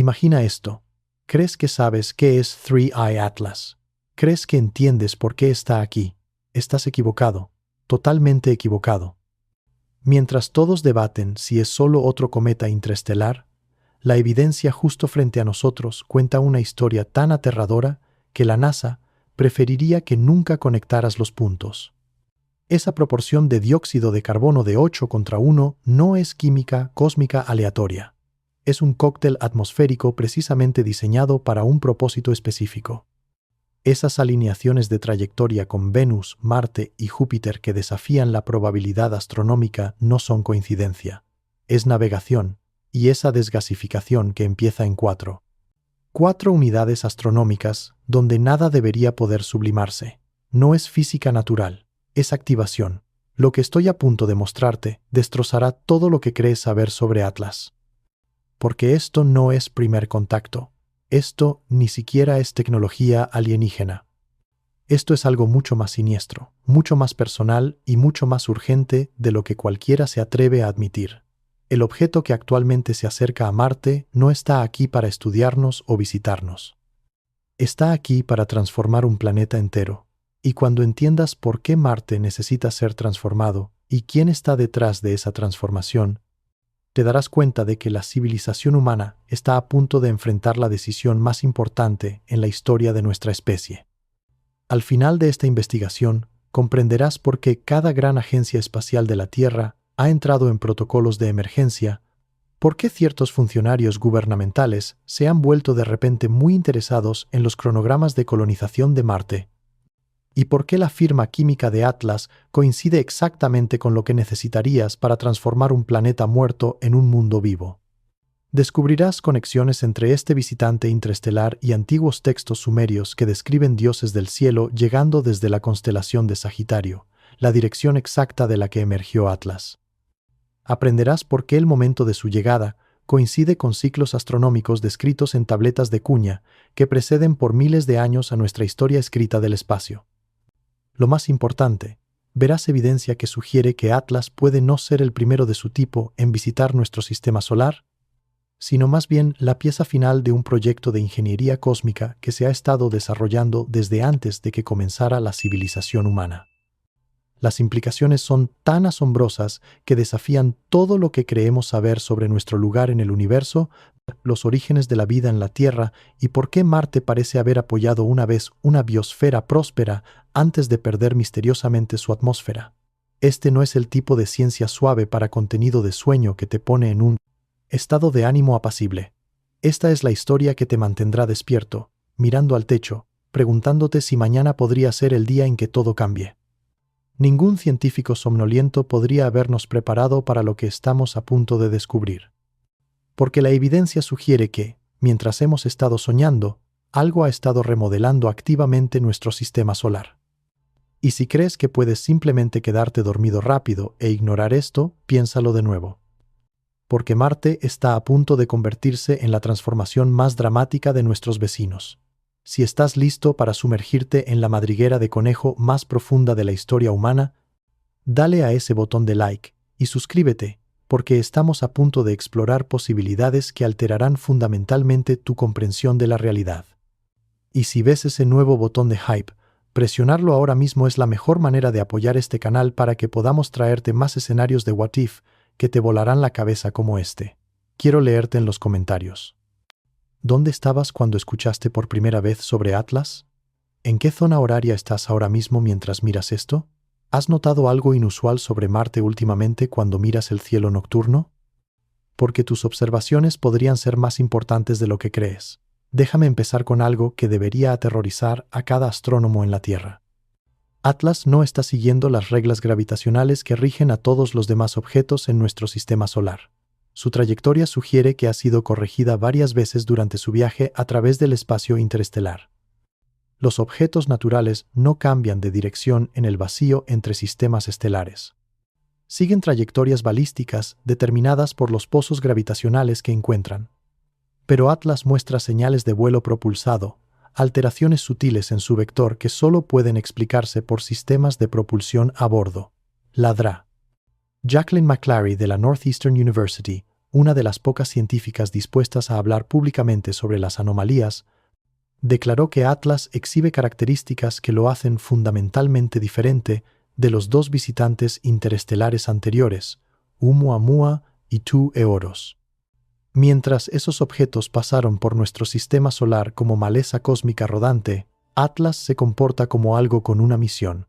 Imagina esto. ¿Crees que sabes qué es Three Eye Atlas? ¿Crees que entiendes por qué está aquí? Estás equivocado, totalmente equivocado. Mientras todos debaten si es solo otro cometa interestelar, la evidencia justo frente a nosotros cuenta una historia tan aterradora que la NASA preferiría que nunca conectaras los puntos. Esa proporción de dióxido de carbono de 8:1 no es química cósmica aleatoria. Es un cóctel atmosférico precisamente diseñado para un propósito específico. Esas alineaciones de trayectoria con Venus, Marte y Júpiter que desafían la probabilidad astronómica no son coincidencia. Es navegación, y esa desgasificación que empieza en 4 unidades astronómicas donde nada debería poder sublimarse. No es física natural, es activación. Lo que estoy a punto de mostrarte destrozará todo lo que crees saber sobre Atlas. Porque esto no es primer contacto. Esto ni siquiera es tecnología alienígena. Esto es algo mucho más siniestro, mucho más personal y mucho más urgente de lo que cualquiera se atreve a admitir. El objeto que actualmente se acerca a Marte no está aquí para estudiarnos o visitarnos. Está aquí para transformar un planeta entero. Y cuando entiendas por qué Marte necesita ser transformado y quién está detrás de esa transformación, te darás cuenta de que la civilización humana está a punto de enfrentar la decisión más importante en la historia de nuestra especie. Al final de esta investigación, comprenderás por qué cada gran agencia espacial de la Tierra ha entrado en protocolos de emergencia, por qué ciertos funcionarios gubernamentales se han vuelto de repente muy interesados en los cronogramas de colonización de Marte, y por qué la firma química de Atlas coincide exactamente con lo que necesitarías para transformar un planeta muerto en un mundo vivo. Descubrirás conexiones entre este visitante interestelar y antiguos textos sumerios que describen dioses del cielo llegando desde la constelación de Sagitario, la dirección exacta de la que emergió Atlas. Aprenderás por qué el momento de su llegada coincide con ciclos astronómicos descritos en tabletas de cuña que preceden por miles de años a nuestra historia escrita del espacio. Lo más importante, verás evidencia que sugiere que Atlas puede no ser el primero de su tipo en visitar nuestro sistema solar, sino más bien la pieza final de un proyecto de ingeniería cósmica que se ha estado desarrollando desde antes de que comenzara la civilización humana. Las implicaciones son tan asombrosas que desafían todo lo que creemos saber sobre nuestro lugar en el universo, los orígenes de la vida en la Tierra y por qué Marte parece haber apoyado una vez una biosfera próspera antes de perder misteriosamente su atmósfera. Este no es el tipo de ciencia suave para contenido de sueño que te pone en un estado de ánimo apacible. Esta es la historia que te mantendrá despierto, mirando al techo, preguntándote si mañana podría ser el día en que todo cambie. Ningún científico somnoliento podría habernos preparado para lo que estamos a punto de descubrir. Porque la evidencia sugiere que, mientras hemos estado soñando, algo ha estado remodelando activamente nuestro sistema solar. Y si crees que puedes simplemente quedarte dormido rápido e ignorar esto, piénsalo de nuevo. Porque Marte está a punto de convertirse en la transformación más dramática de nuestros vecinos. Si estás listo para sumergirte en la madriguera de conejo más profunda de la historia humana, dale a ese botón de like y suscríbete, porque estamos a punto de explorar posibilidades que alterarán fundamentalmente tu comprensión de la realidad. Y si ves ese nuevo botón de hype, presionarlo ahora mismo es la mejor manera de apoyar este canal para que podamos traerte más escenarios de What If que te volarán la cabeza como este. Quiero leerte en los comentarios. ¿Dónde estabas cuando escuchaste por primera vez sobre Atlas? ¿En qué zona horaria estás ahora mismo mientras miras esto? ¿Has notado algo inusual sobre Marte últimamente cuando miras el cielo nocturno? Porque tus observaciones podrían ser más importantes de lo que crees. Déjame empezar con algo que debería aterrorizar a cada astrónomo en la Tierra. Atlas no está siguiendo las reglas gravitacionales que rigen a todos los demás objetos en nuestro sistema solar. Su trayectoria sugiere que ha sido corregida varias veces durante su viaje a través del espacio interestelar. Los objetos naturales no cambian de dirección en el vacío entre sistemas estelares. Siguen trayectorias balísticas determinadas por los pozos gravitacionales que encuentran. Pero Atlas muestra señales de vuelo propulsado, alteraciones sutiles en su vector que solo pueden explicarse por sistemas de propulsión a bordo. La DRA. Jacqueline McClary de la Northeastern University una de las pocas científicas dispuestas a hablar públicamente sobre las anomalías, declaró que Atlas exhibe características que lo hacen fundamentalmente diferente de los dos visitantes interestelares anteriores, Oumuamua y Tu Eoros. Mientras esos objetos pasaron por nuestro sistema solar como maleza cósmica rodante, Atlas se comporta como algo con una misión.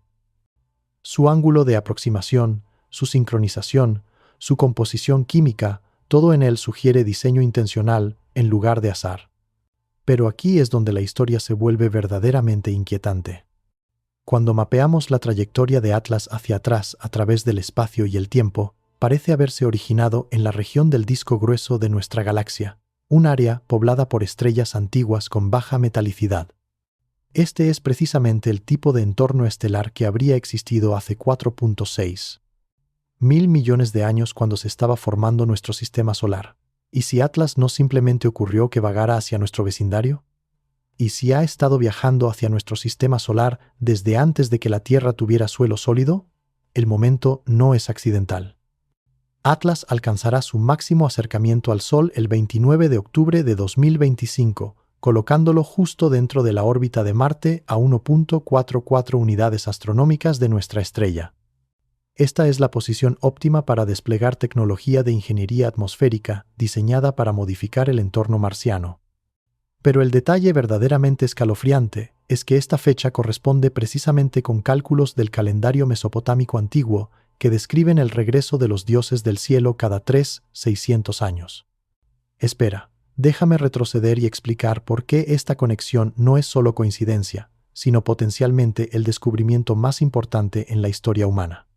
Su ángulo de aproximación, su sincronización, su composición química, todo en él sugiere diseño intencional en lugar de azar. Pero aquí es donde la historia se vuelve verdaderamente inquietante. Cuando mapeamos la trayectoria de Atlas hacia atrás a través del espacio y el tiempo, parece haberse originado en la región del disco grueso de nuestra galaxia, un área poblada por estrellas antiguas con baja metalicidad. Este es precisamente el tipo de entorno estelar que habría existido hace 4.6 mil millones de años cuando se estaba formando nuestro sistema solar. ¿Y si Atlas no simplemente ocurrió que vagara hacia nuestro vecindario? ¿Y si ha estado viajando hacia nuestro sistema solar desde antes de que la Tierra tuviera suelo sólido? El momento no es accidental. Atlas alcanzará su máximo acercamiento al Sol el 29 de octubre de 2025, colocándolo justo dentro de la órbita de Marte a 1.44 unidades astronómicas de nuestra estrella. Esta es la posición óptima para desplegar tecnología de ingeniería atmosférica diseñada para modificar el entorno marciano. Pero el detalle verdaderamente escalofriante es que esta fecha corresponde precisamente con cálculos del calendario mesopotámico antiguo que describen el regreso de los dioses del cielo cada 600 años. Espera, déjame retroceder y explicar por qué esta conexión no es solo coincidencia, sino potencialmente el descubrimiento más importante en la historia humana.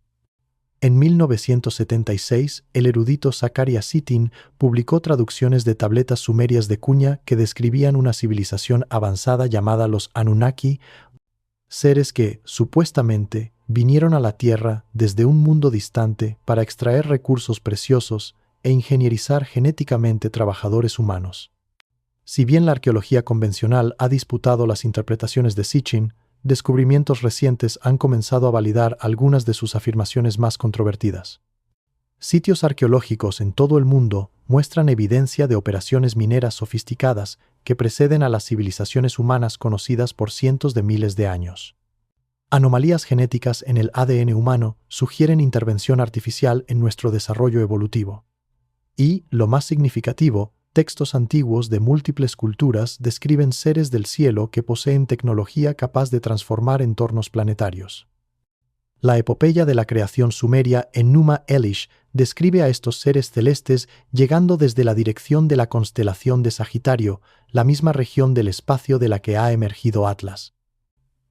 En 1976, el erudito Zecharia Sitchin publicó traducciones de tabletas sumerias de cuña que describían una civilización avanzada llamada los Anunnaki, seres que, supuestamente, vinieron a la Tierra desde un mundo distante para extraer recursos preciosos e ingenierizar genéticamente trabajadores humanos. Si bien la arqueología convencional ha disputado las interpretaciones de Sitchin, descubrimientos recientes han comenzado a validar algunas de sus afirmaciones más controvertidas. Sitios arqueológicos en todo el mundo muestran evidencia de operaciones mineras sofisticadas que preceden a las civilizaciones humanas conocidas por cientos de miles de años. Anomalías genéticas en el ADN humano sugieren intervención artificial en nuestro desarrollo evolutivo. Y, lo más significativo, textos antiguos de múltiples culturas describen seres del cielo que poseen tecnología capaz de transformar entornos planetarios. La epopeya de la creación sumeria Enuma Elish describe a estos seres celestes llegando desde la dirección de la constelación de Sagitario, la misma región del espacio de la que ha emergido Atlas.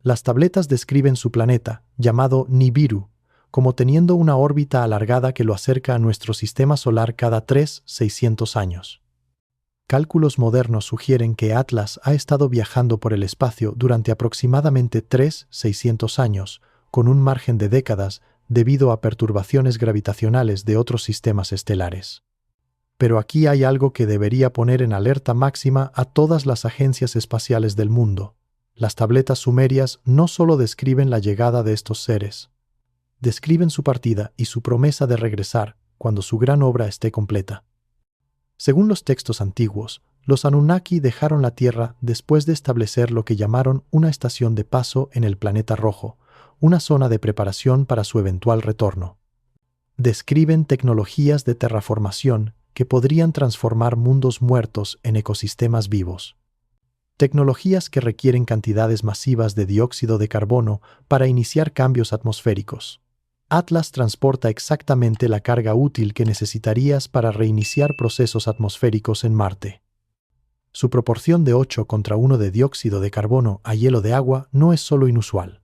Las tabletas describen su planeta, llamado Nibiru, como teniendo una órbita alargada que lo acerca a nuestro sistema solar cada 600 años. Cálculos modernos sugieren que Atlas ha estado viajando por el espacio durante aproximadamente 600 años, con un margen de décadas debido a perturbaciones gravitacionales de otros sistemas estelares. Pero aquí hay algo que debería poner en alerta máxima a todas las agencias espaciales del mundo. Las tabletas sumerias no solo describen la llegada de estos seres, describen su partida y su promesa de regresar cuando su gran obra esté completa. Según los textos antiguos, los Anunnaki dejaron la Tierra después de establecer lo que llamaron una estación de paso en el planeta rojo, una zona de preparación para su eventual retorno. Describen tecnologías de terraformación que podrían transformar mundos muertos en ecosistemas vivos. Tecnologías que requieren cantidades masivas de dióxido de carbono para iniciar cambios atmosféricos. Atlas transporta exactamente la carga útil que necesitarías para reiniciar procesos atmosféricos en Marte. Su proporción de 8:1 de dióxido de carbono a hielo de agua no es solo inusual.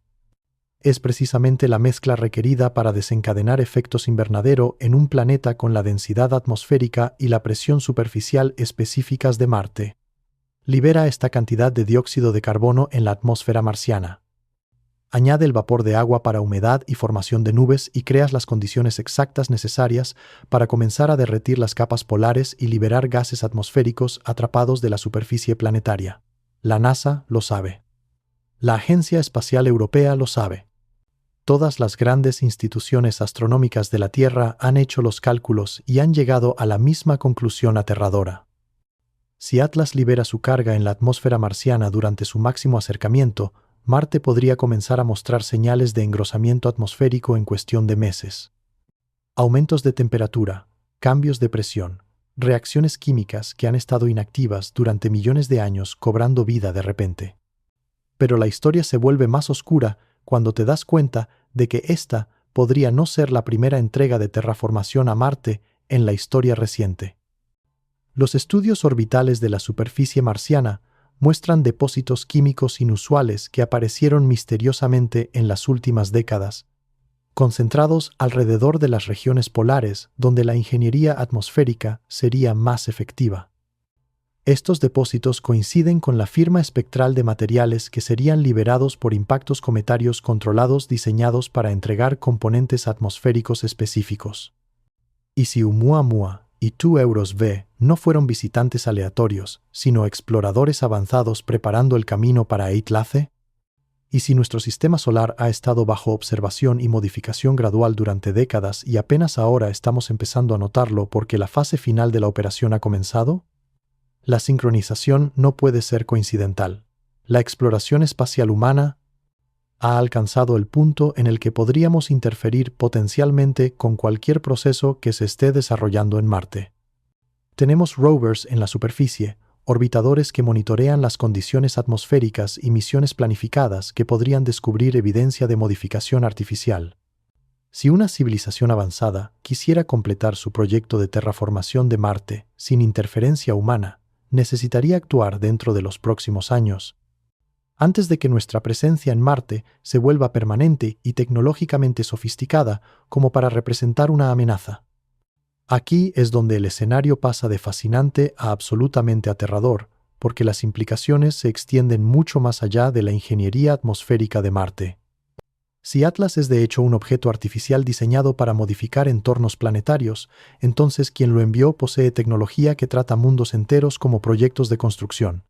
Es precisamente la mezcla requerida para desencadenar efectos invernadero en un planeta con la densidad atmosférica y la presión superficial específicas de Marte. Libera esta cantidad de dióxido de carbono en la atmósfera marciana. Añade el vapor de agua para humedad y formación de nubes y creas las condiciones exactas necesarias para comenzar a derretir las capas polares y liberar gases atmosféricos atrapados de la superficie planetaria. La NASA lo sabe. La Agencia Espacial Europea lo sabe. todas las grandes instituciones astronómicas de la Tierra han hecho los cálculos y han llegado a la misma conclusión aterradora. Si Atlas libera su carga en la atmósfera marciana durante su máximo acercamiento, Marte podría comenzar a mostrar señales de engrosamiento atmosférico en cuestión de meses. Aumentos de temperatura, cambios de presión, reacciones químicas que han estado inactivas durante millones de años cobrando vida de repente. Pero la historia se vuelve más oscura cuando te das cuenta de que esta podría no ser la primera entrega de terraformación a Marte en la historia reciente. Los estudios orbitales de la superficie marciana muestran depósitos químicos inusuales que aparecieron misteriosamente en las últimas décadas, concentrados alrededor de las regiones polares donde la ingeniería atmosférica sería más efectiva. Estos depósitos coinciden con la firma espectral de materiales que serían liberados por impactos cometarios controlados diseñados para entregar componentes atmosféricos específicos. Y si Oumuamua y 2EUROS-V no fueron visitantes aleatorios, sino exploradores avanzados preparando el camino para Eitlace? ¿Y si nuestro sistema solar ha estado bajo observación y modificación gradual durante décadas y apenas ahora estamos empezando a notarlo porque la fase final de la operación ha comenzado? La sincronización no puede ser coincidental. La exploración espacial humana ha alcanzado el punto en el que podríamos interferir potencialmente con cualquier proceso que se esté desarrollando en Marte. Tenemos rovers en la superficie, orbitadores que monitorean las condiciones atmosféricas y misiones planificadas que podrían descubrir evidencia de modificación artificial. Si una civilización avanzada quisiera completar su proyecto de terraformación de Marte sin interferencia humana, necesitaría actuar dentro de los próximos años, antes de que nuestra presencia en Marte se vuelva permanente y tecnológicamente sofisticada como para representar una amenaza. Aquí es donde el escenario pasa de fascinante a absolutamente aterrador, porque las implicaciones se extienden mucho más allá de la ingeniería atmosférica de Marte. Si Atlas es de hecho un objeto artificial diseñado para modificar entornos planetarios, entonces quien lo envió posee tecnología que trata mundos enteros como proyectos de construcción.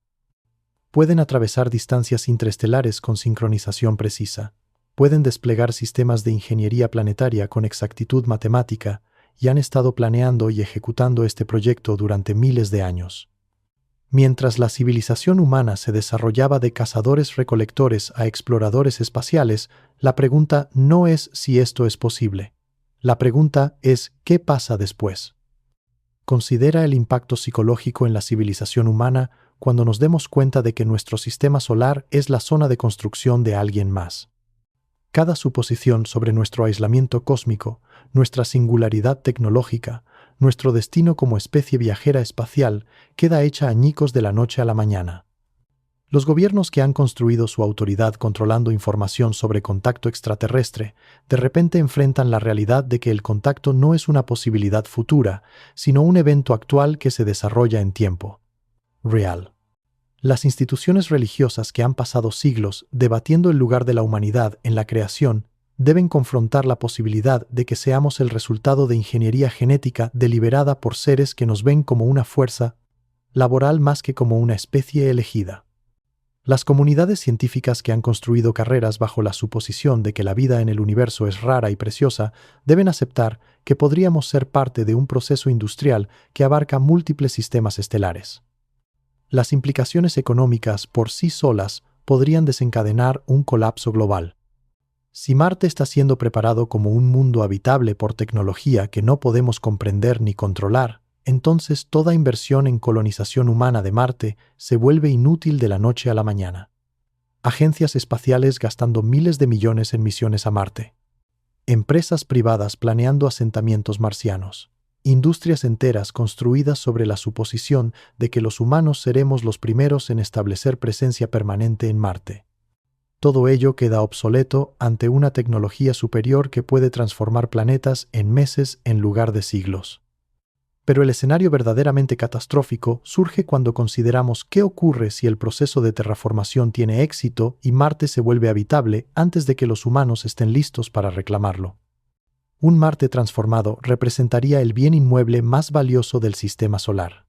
Pueden atravesar distancias interestelares con sincronización precisa, pueden desplegar sistemas de ingeniería planetaria con exactitud matemática y han estado planeando y ejecutando este proyecto durante miles de años. Mientras la civilización humana se desarrollaba de cazadores-recolectores a exploradores espaciales, la pregunta no es si esto es posible. La pregunta es ¿qué pasa después? Considera el impacto psicológico en la civilización humana cuando nos demos cuenta de que nuestro sistema solar es la zona de construcción de alguien más. Cada suposición sobre nuestro aislamiento cósmico, nuestra singularidad tecnológica, nuestro destino como especie viajera espacial queda hecha añicos de la noche a la mañana. Los gobiernos que han construido su autoridad controlando información sobre contacto extraterrestre, de repente enfrentan la realidad de que el contacto no es una posibilidad futura, sino un evento actual que se desarrolla en tiempo real. Las instituciones religiosas que han pasado siglos debatiendo el lugar de la humanidad en la creación deben confrontar la posibilidad de que seamos el resultado de ingeniería genética deliberada por seres que nos ven como una fuerza laboral más que como una especie elegida. Las comunidades científicas que han construido carreras bajo la suposición de que la vida en el universo es rara y preciosa deben aceptar que podríamos ser parte de un proceso industrial que abarca múltiples sistemas estelares. Las implicaciones económicas por sí solas podrían desencadenar un colapso global. Si Marte está siendo preparado como un mundo habitable por tecnología que no podemos comprender ni controlar, entonces toda inversión en colonización humana de Marte se vuelve inútil de la noche a la mañana. Agencias espaciales gastando miles de millones en misiones a Marte. Empresas privadas planeando asentamientos marcianos. Industrias enteras construidas sobre la suposición de que los humanos seremos los primeros en establecer presencia permanente en Marte. Todo ello queda obsoleto ante una tecnología superior que puede transformar planetas en meses en lugar de siglos. Pero el escenario verdaderamente catastrófico surge cuando consideramos qué ocurre si el proceso de terraformación tiene éxito y Marte se vuelve habitable antes de que los humanos estén listos para reclamarlo. Un Marte transformado representaría el bien inmueble más valioso del sistema solar.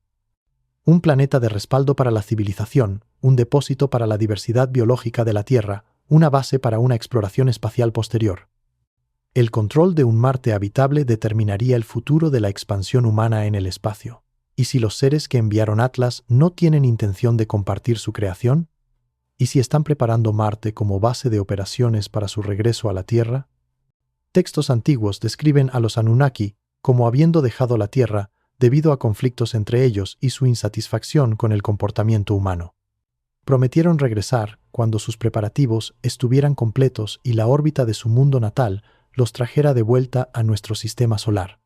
Un planeta de respaldo para la civilización, un depósito para la diversidad biológica de la Tierra, una base para una exploración espacial posterior. El control de un Marte habitable determinaría el futuro de la expansión humana en el espacio. ¿Y si los seres que enviaron Atlas no tienen intención de compartir su creación? ¿Y si están preparando Marte como base de operaciones para su regreso a la Tierra? Textos antiguos describen a los Anunnaki como habiendo dejado la Tierra debido a conflictos entre ellos y su insatisfacción con el comportamiento humano. Prometieron regresar cuando sus preparativos estuvieran completos y la órbita de su mundo natal los trajera de vuelta a nuestro sistema solar.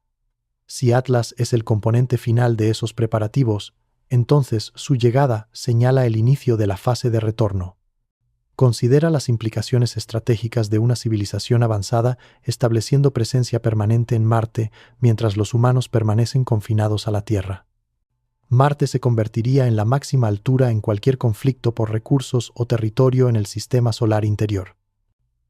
Si Atlas es el componente final de esos preparativos, entonces su llegada señala el inicio de la fase de retorno. Considera las implicaciones estratégicas de una civilización avanzada estableciendo presencia permanente en Marte mientras los humanos permanecen confinados a la Tierra. Marte se convertiría en la máxima altura en cualquier conflicto por recursos o territorio en el sistema solar interior.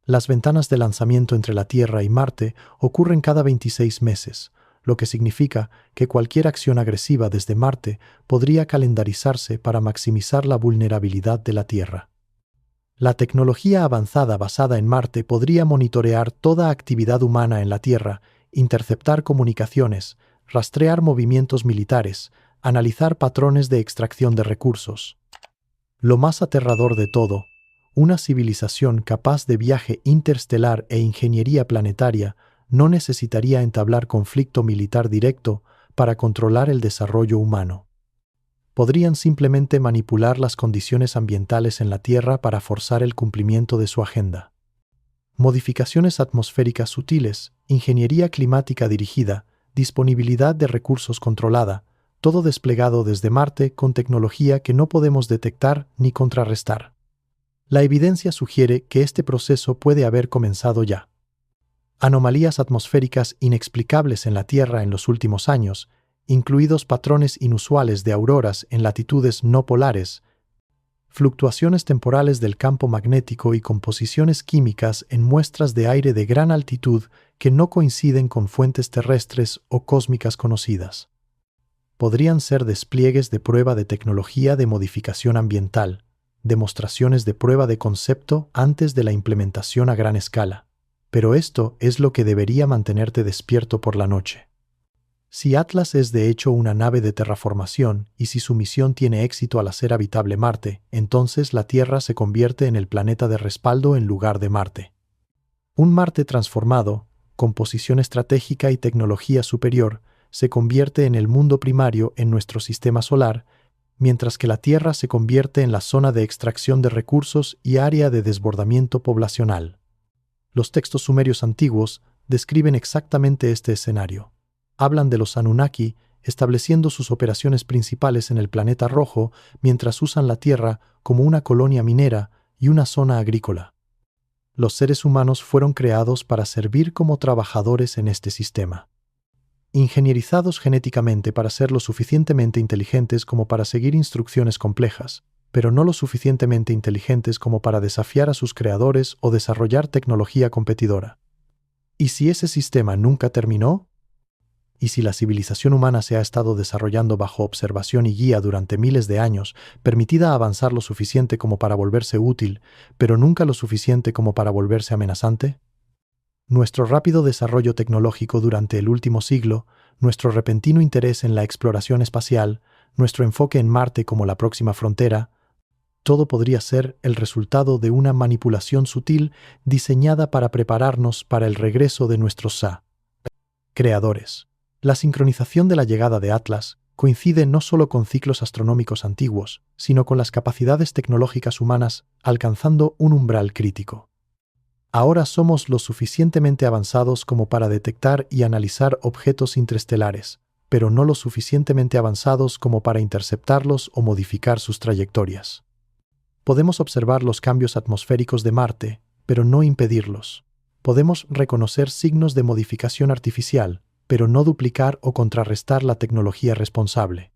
Las ventanas de lanzamiento entre la Tierra y Marte ocurren cada 26 meses, lo que significa que cualquier acción agresiva desde Marte podría calendarizarse para maximizar la vulnerabilidad de la Tierra. La tecnología avanzada basada en Marte podría monitorear toda actividad humana en la Tierra, interceptar comunicaciones, rastrear movimientos militares, analizar patrones de extracción de recursos. Lo más aterrador de todo, una civilización capaz de viaje interestelar e ingeniería planetaria no necesitaría entablar conflicto militar directo para controlar el desarrollo humano. Podrían simplemente manipular las condiciones ambientales en la Tierra para forzar el cumplimiento de su agenda. Modificaciones atmosféricas sutiles, ingeniería climática dirigida, disponibilidad de recursos controlada, todo desplegado desde Marte con tecnología que no podemos detectar ni contrarrestar. La evidencia sugiere que este proceso puede haber comenzado ya. Anomalías atmosféricas inexplicables en la Tierra en los últimos años, incluidos patrones inusuales de auroras en latitudes no polares, fluctuaciones temporales del campo magnético y composiciones químicas en muestras de aire de gran altitud que no coinciden con fuentes terrestres o cósmicas conocidas. Podrían ser despliegues de prueba de tecnología de modificación ambiental, demostraciones de prueba de concepto antes de la implementación a gran escala. Pero esto es lo que debería mantenerte despierto por la noche. Si Atlas es de hecho una nave de terraformación y si su misión tiene éxito al hacer habitable Marte, entonces la Tierra se convierte en el planeta de respaldo en lugar de Marte. Un Marte transformado, con posición estratégica y tecnología superior, se convierte en el mundo primario en nuestro sistema solar, mientras que la Tierra se convierte en la zona de extracción de recursos y área de desbordamiento poblacional. Los textos sumerios antiguos describen exactamente este escenario. Hablan de los Anunnaki estableciendo sus operaciones principales en el planeta rojo mientras usan la Tierra como una colonia minera y una zona agrícola. Los seres humanos fueron creados para servir como trabajadores en este sistema. Ingenierizados genéticamente para ser lo suficientemente inteligentes como para seguir instrucciones complejas, pero no lo suficientemente inteligentes como para desafiar a sus creadores o desarrollar tecnología competidora. ¿Y si ese sistema nunca terminó? ¿Y si la civilización humana se ha estado desarrollando bajo observación y guía durante miles de años, permitida avanzar lo suficiente como para volverse útil, pero nunca lo suficiente como para volverse amenazante? Nuestro rápido desarrollo tecnológico durante el último siglo, nuestro repentino interés en la exploración espacial, nuestro enfoque en Marte como la próxima frontera, todo podría ser el resultado de una manipulación sutil diseñada para prepararnos para el regreso de nuestros creadores. La sincronización de la llegada de Atlas coincide no solo con ciclos astronómicos antiguos, sino con las capacidades tecnológicas humanas alcanzando un umbral crítico. Ahora somos lo suficientemente avanzados como para detectar y analizar objetos interestelares, pero no lo suficientemente avanzados como para interceptarlos o modificar sus trayectorias. Podemos observar los cambios atmosféricos de Marte, pero no impedirlos. Podemos reconocer signos de modificación artificial, pero no duplicar o contrarrestar la tecnología responsable.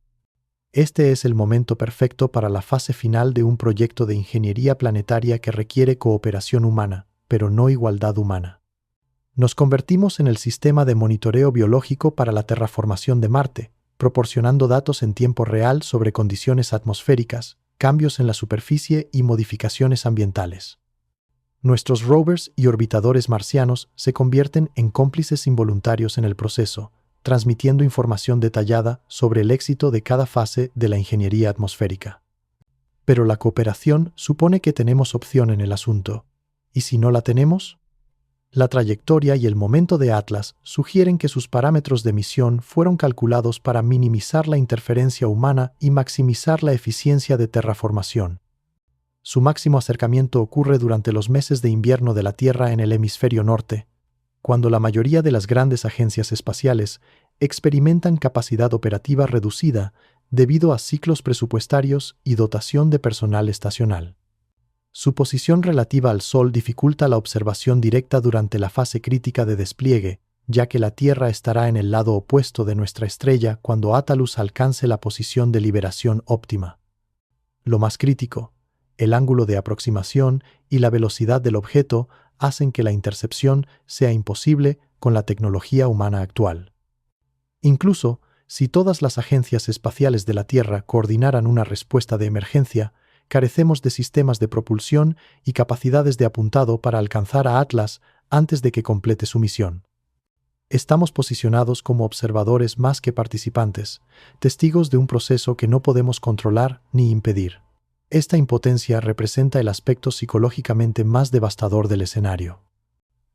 Este es el momento perfecto para la fase final de un proyecto de ingeniería planetaria que requiere cooperación humana, pero no igualdad humana. Nos convertimos en el sistema de monitoreo biológico para la terraformación de Marte, proporcionando datos en tiempo real sobre condiciones atmosféricas, cambios en la superficie y modificaciones ambientales. Nuestros rovers y orbitadores marcianos se convierten en cómplices involuntarios en el proceso, transmitiendo información detallada sobre el éxito de cada fase de la ingeniería atmosférica. Pero la cooperación supone que tenemos opción en el asunto. ¿Y si no la tenemos? La trayectoria y el momento de Atlas sugieren que sus parámetros de misión fueron calculados para minimizar la interferencia humana y maximizar la eficiencia de terraformación. Su máximo acercamiento ocurre durante los meses de invierno de la Tierra en el hemisferio norte, cuando la mayoría de las grandes agencias espaciales experimentan capacidad operativa reducida debido a ciclos presupuestarios y dotación de personal estacional. Su posición relativa al Sol dificulta la observación directa durante la fase crítica de despliegue, ya que la Tierra estará en el lado opuesto de nuestra estrella cuando Atlas alcance la posición de liberación óptima. Lo más crítico, el ángulo de aproximación y la velocidad del objeto hacen que la intercepción sea imposible con la tecnología humana actual. Incluso, si todas las agencias espaciales de la Tierra coordinaran una respuesta de emergencia, carecemos de sistemas de propulsión y capacidades de apuntado para alcanzar a Atlas antes de que complete su misión. Estamos posicionados como observadores más que participantes, testigos de un proceso que no podemos controlar ni impedir. Esta impotencia representa el aspecto psicológicamente más devastador del escenario.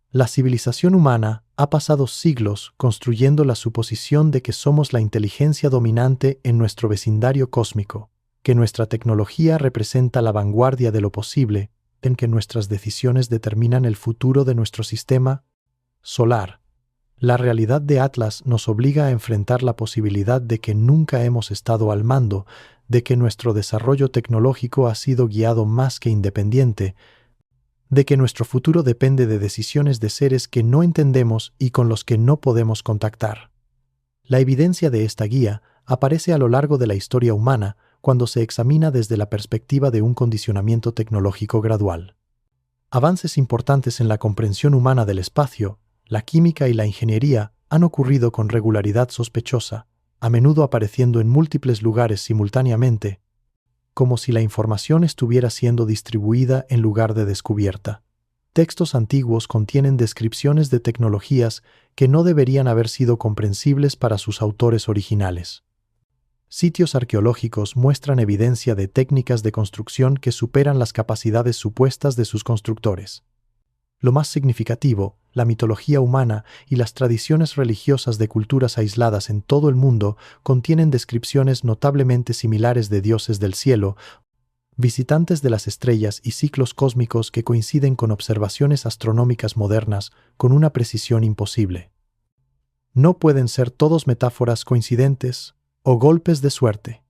La civilización humana ha pasado siglos construyendo la suposición de que somos la inteligencia dominante en nuestro vecindario cósmico, que nuestra tecnología representa la vanguardia de lo posible, en que nuestras decisiones determinan el futuro de nuestro sistema solar. La realidad de Atlas nos obliga a enfrentar la posibilidad de que nunca hemos estado al mando, de que nuestro desarrollo tecnológico ha sido guiado más que independiente, de que nuestro futuro depende de decisiones de seres que no entendemos y con los que no podemos contactar. La evidencia de esta guía aparece a lo largo de la historia humana cuando se examina desde la perspectiva de un condicionamiento tecnológico gradual. Avances importantes en la comprensión humana del espacio, la química y la ingeniería han ocurrido con regularidad sospechosa, a menudo apareciendo en múltiples lugares simultáneamente, como si la información estuviera siendo distribuida en lugar de descubierta. Textos antiguos contienen descripciones de tecnologías que no deberían haber sido comprensibles para sus autores originales. Sitios arqueológicos muestran evidencia de técnicas de construcción que superan las capacidades supuestas de sus constructores. Lo más significativo, la mitología humana y las tradiciones religiosas de culturas aisladas en todo el mundo contienen descripciones notablemente similares de dioses del cielo, visitantes de las estrellas y ciclos cósmicos que coinciden con observaciones astronómicas modernas con una precisión imposible. No pueden ser todos metáforas coincidentes o golpes de suerte.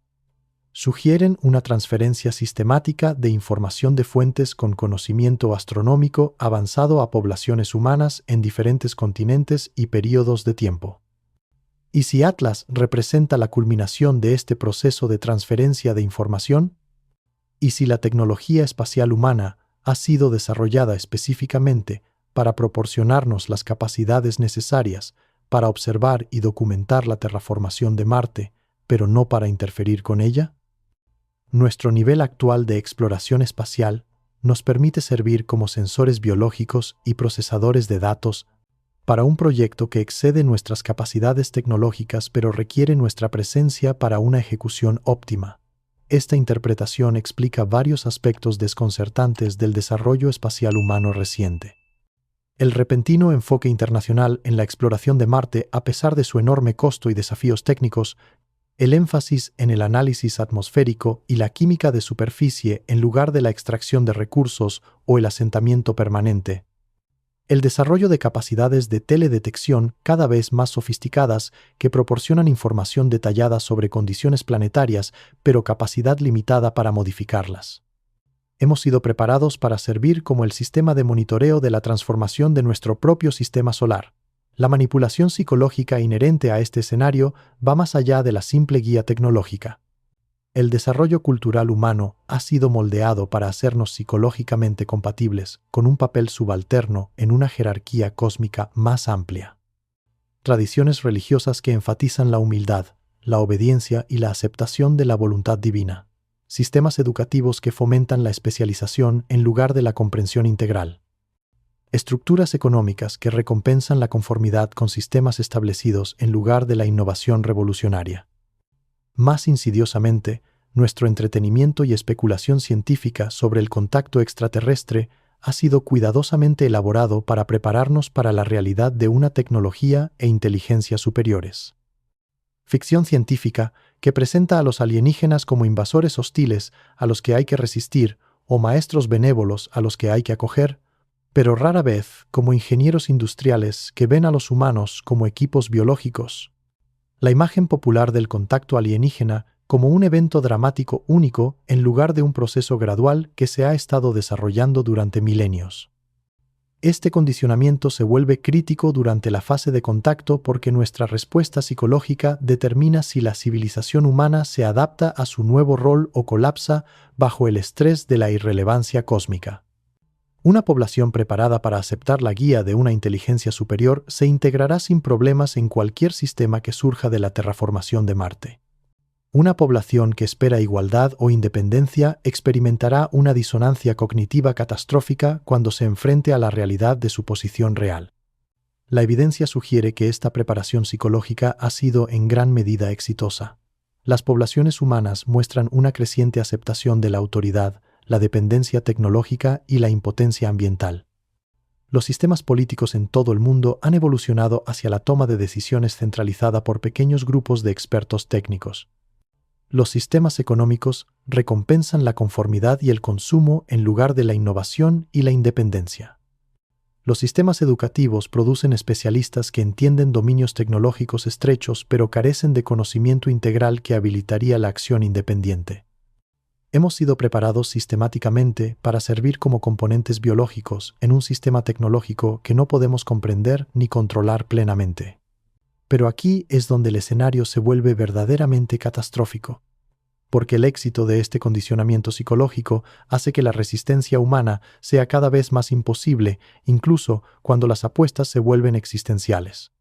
Sugieren una transferencia sistemática de información de fuentes con conocimiento astronómico avanzado a poblaciones humanas en diferentes continentes y períodos de tiempo. ¿Y si Atlas representa la culminación de este proceso de transferencia de información? ¿Y si la tecnología espacial humana ha sido desarrollada específicamente para proporcionarnos las capacidades necesarias para observar y documentar la terraformación de Marte, pero no para interferir con ella? Nuestro nivel actual de exploración espacial nos permite servir como sensores biológicos y procesadores de datos para un proyecto que excede nuestras capacidades tecnológicas pero requiere nuestra presencia para una ejecución óptima. Esta interpretación explica varios aspectos desconcertantes del desarrollo espacial humano reciente. El repentino enfoque internacional en la exploración de Marte, a pesar de su enorme costo y desafíos técnicos, el énfasis en el análisis atmosférico y la química de superficie en lugar de la extracción de recursos o el asentamiento permanente. El desarrollo de capacidades de teledetección cada vez más sofisticadas que proporcionan información detallada sobre condiciones planetarias, pero capacidad limitada para modificarlas. Hemos sido preparados para servir como el sistema de monitoreo de la transformación de nuestro propio sistema solar. La manipulación psicológica inherente a este escenario va más allá de la simple guía tecnológica. El desarrollo cultural humano ha sido moldeado para hacernos psicológicamente compatibles con un papel subalterno en una jerarquía cósmica más amplia. Tradiciones religiosas que enfatizan la humildad, la obediencia y la aceptación de la voluntad divina. Sistemas educativos que fomentan la especialización en lugar de la comprensión integral. estructuras económicas que recompensan la conformidad con sistemas establecidos en lugar de la innovación revolucionaria. Más insidiosamente, nuestro entretenimiento y especulación científica sobre el contacto extraterrestre ha sido cuidadosamente elaborado para prepararnos para la realidad de una tecnología e inteligencia superiores. Ficción científica que presenta a los alienígenas como invasores hostiles a los que hay que resistir o maestros benévolos a los que hay que acoger, pero rara vez como ingenieros industriales que ven a los humanos como equipos biológicos. La imagen popular del contacto alienígena como un evento dramático único en lugar de un proceso gradual que se ha estado desarrollando durante milenios. Este condicionamiento se vuelve crítico durante la fase de contacto porque nuestra respuesta psicológica determina si la civilización humana se adapta a su nuevo rol o colapsa bajo el estrés de la irrelevancia cósmica. Una población preparada para aceptar la guía de una inteligencia superior se integrará sin problemas en cualquier sistema que surja de la terraformación de Marte. Una población que espera igualdad o independencia experimentará una disonancia cognitiva catastrófica cuando se enfrente a la realidad de su posición real. La evidencia sugiere que esta preparación psicológica ha sido en gran medida exitosa. Las poblaciones humanas muestran una creciente aceptación de la autoridad, la dependencia tecnológica y la impotencia ambiental. Los sistemas políticos en todo el mundo han evolucionado hacia la toma de decisiones centralizada por pequeños grupos de expertos técnicos. Los sistemas económicos recompensan la conformidad y el consumo en lugar de la innovación y la independencia. Los sistemas educativos producen especialistas que entienden dominios tecnológicos estrechos pero carecen de conocimiento integral que habilitaría la acción independiente. Hemos sido preparados sistemáticamente para servir como componentes biológicos en un sistema tecnológico que no podemos comprender ni controlar plenamente. Pero aquí es donde el escenario se vuelve verdaderamente catastrófico, porque el éxito de este condicionamiento psicológico hace que la resistencia humana sea cada vez más imposible, incluso cuando las apuestas se vuelven existenciales.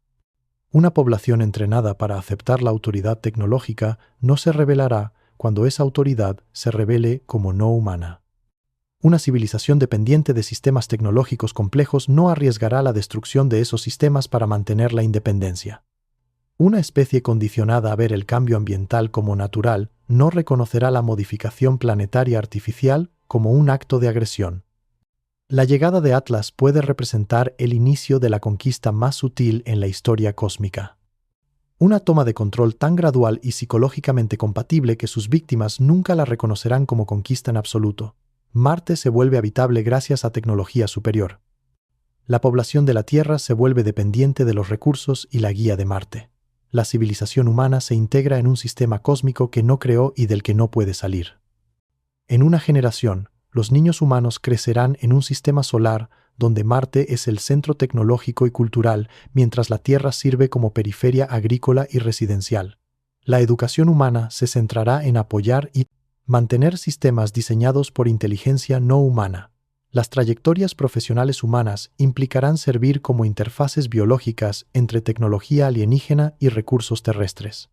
Una población entrenada para aceptar la autoridad tecnológica no se rebelará cuando esa autoridad se revele como no humana. Una civilización dependiente de sistemas tecnológicos complejos no arriesgará la destrucción de esos sistemas para mantener la independencia. Una especie condicionada a ver el cambio ambiental como natural no reconocerá la modificación planetaria artificial como un acto de agresión. La llegada de Atlas puede representar el inicio de la conquista más sutil en la historia cósmica. Una toma de control tan gradual y psicológicamente compatible que sus víctimas nunca la reconocerán como conquista en absoluto. Marte se vuelve habitable gracias a tecnología superior. La población de la Tierra se vuelve dependiente de los recursos y la guía de Marte. La civilización humana se integra en un sistema cósmico que no creó y del que no puede salir. En una generación, los niños humanos crecerán en un sistema solar donde Marte es el centro tecnológico y cultural, mientras la Tierra sirve como periferia agrícola y residencial. La educación humana se centrará en apoyar y mantener sistemas diseñados por inteligencia no humana. Las trayectorias profesionales humanas implicarán servir como interfaces biológicas entre tecnología alienígena y recursos terrestres.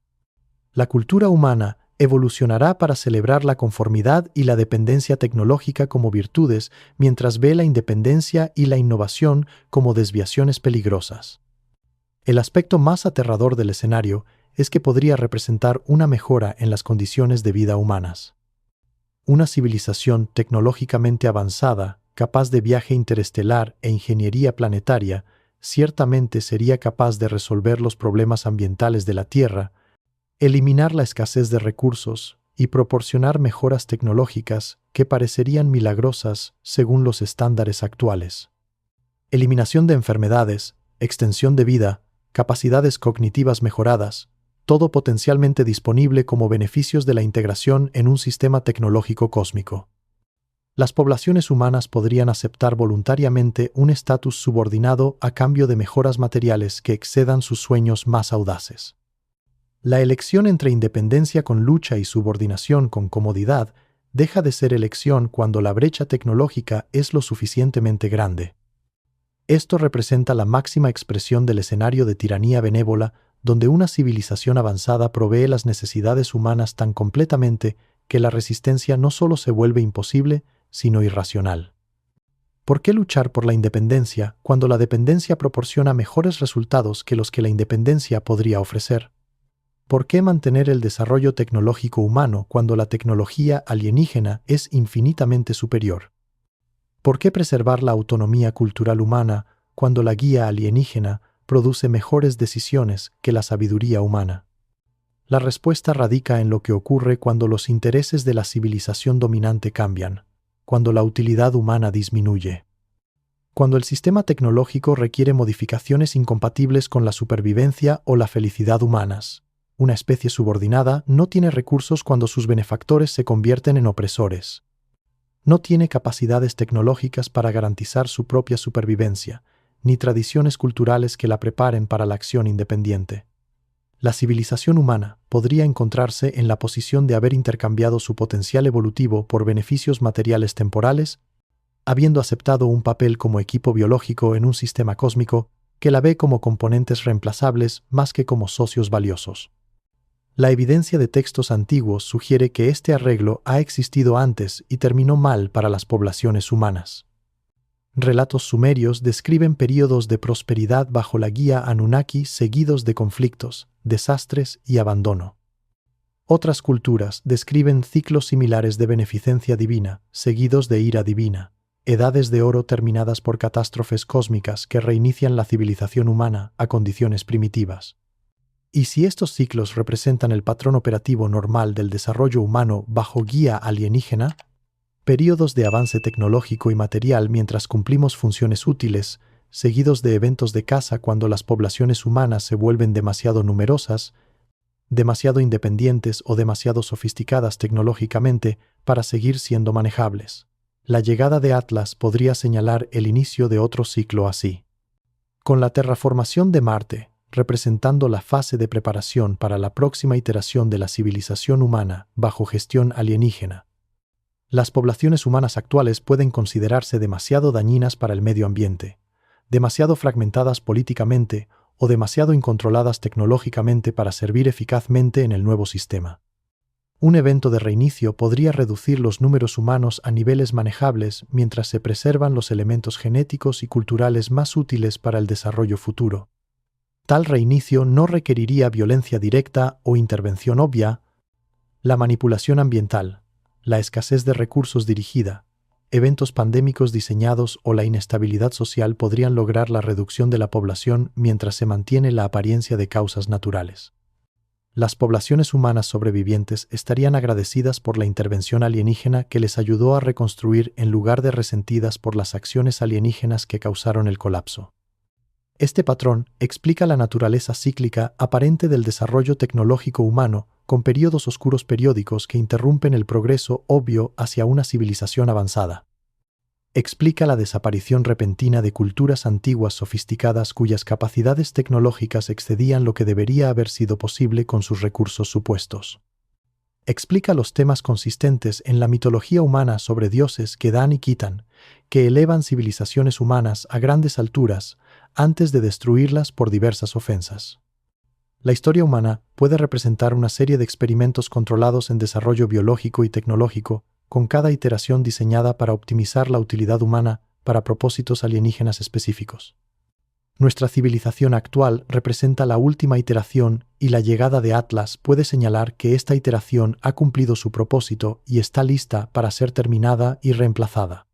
La cultura humana evolucionará para celebrar la conformidad y la dependencia tecnológica como virtudes, mientras ve la independencia y la innovación como desviaciones peligrosas. El aspecto más aterrador del escenario es que podría representar una mejora en las condiciones de vida humanas. Una civilización tecnológicamente avanzada, capaz de viaje interestelar e ingeniería planetaria, ciertamente sería capaz de resolver los problemas ambientales de la Tierra, eliminar la escasez de recursos y proporcionar mejoras tecnológicas que parecerían milagrosas según los estándares actuales. Eliminación de enfermedades, extensión de vida, capacidades cognitivas mejoradas, todo potencialmente disponible como beneficios de la integración en un sistema tecnológico cósmico. Las poblaciones humanas podrían aceptar voluntariamente un estatus subordinado a cambio de mejoras materiales que excedan sus sueños más audaces. La elección entre independencia con lucha y subordinación con comodidad deja de ser elección cuando la brecha tecnológica es lo suficientemente grande. Esto representa la máxima expresión del escenario de tiranía benévola, donde una civilización avanzada provee las necesidades humanas tan completamente que la resistencia no solo se vuelve imposible, sino irracional. ¿Por qué luchar por la independencia cuando la dependencia proporciona mejores resultados que los que la independencia podría ofrecer? ¿Por qué mantener el desarrollo tecnológico humano cuando la tecnología alienígena es infinitamente superior? ¿Por qué preservar la autonomía cultural humana cuando la guía alienígena produce mejores decisiones que la sabiduría humana? La respuesta radica en lo que ocurre cuando los intereses de la civilización dominante cambian, cuando la utilidad humana disminuye. Cuando el sistema tecnológico requiere modificaciones incompatibles con la supervivencia o la felicidad humanas. Una especie subordinada no tiene recursos cuando sus benefactores se convierten en opresores. No tiene capacidades tecnológicas para garantizar su propia supervivencia, ni tradiciones culturales que la preparen para la acción independiente. La civilización humana podría encontrarse en la posición de haber intercambiado su potencial evolutivo por beneficios materiales temporales, habiendo aceptado un papel como equipo biológico en un sistema cósmico que la ve como componentes reemplazables más que como socios valiosos. La evidencia de textos antiguos sugiere que este arreglo ha existido antes y terminó mal para las poblaciones humanas. Relatos sumerios describen períodos de prosperidad bajo la guía Anunnaki seguidos de conflictos, desastres y abandono. Otras culturas describen ciclos similares de beneficencia divina, seguidos de ira divina, edades de oro terminadas por catástrofes cósmicas que reinician la civilización humana a condiciones primitivas. Y si estos ciclos representan el patrón operativo normal del desarrollo humano bajo guía alienígena, períodos de avance tecnológico y material mientras cumplimos funciones útiles, seguidos de eventos de caza cuando las poblaciones humanas se vuelven demasiado numerosas, demasiado independientes o demasiado sofisticadas tecnológicamente para seguir siendo manejables. La llegada de Atlas podría señalar el inicio de otro ciclo así. Con la terraformación de Marte, representando la fase de preparación para la próxima iteración de la civilización humana bajo gestión alienígena, las poblaciones humanas actuales pueden considerarse demasiado dañinas para el medio ambiente, demasiado fragmentadas políticamente o demasiado incontroladas tecnológicamente para servir eficazmente en el nuevo sistema. Un evento de reinicio podría reducir los números humanos a niveles manejables mientras se preservan los elementos genéticos y culturales más útiles para el desarrollo futuro. Tal reinicio no requeriría violencia directa o intervención obvia. La manipulación ambiental, la escasez de recursos dirigida, eventos pandémicos diseñados o la inestabilidad social podrían lograr la reducción de la población mientras se mantiene la apariencia de causas naturales. Las poblaciones humanas sobrevivientes estarían agradecidas por la intervención alienígena que les ayudó a reconstruir en lugar de resentidas por las acciones alienígenas que causaron el colapso. Este patrón explica la naturaleza cíclica aparente del desarrollo tecnológico humano, con períodos oscuros periódicos que interrumpen el progreso obvio hacia una civilización avanzada. Explica la desaparición repentina de culturas antiguas sofisticadas cuyas capacidades tecnológicas excedían lo que debería haber sido posible con sus recursos supuestos. Explica los temas consistentes en la mitología humana sobre dioses que dan y quitan, que elevan civilizaciones humanas a grandes alturas antes de destruirlas por diversas ofensas. La historia humana puede representar una serie de experimentos controlados en desarrollo biológico y tecnológico, con cada iteración diseñada para optimizar la utilidad humana para propósitos alienígenas específicos. Nuestra civilización actual representa la última iteración y la llegada de Atlas puede señalar que esta iteración ha cumplido su propósito y está lista para ser terminada y reemplazada.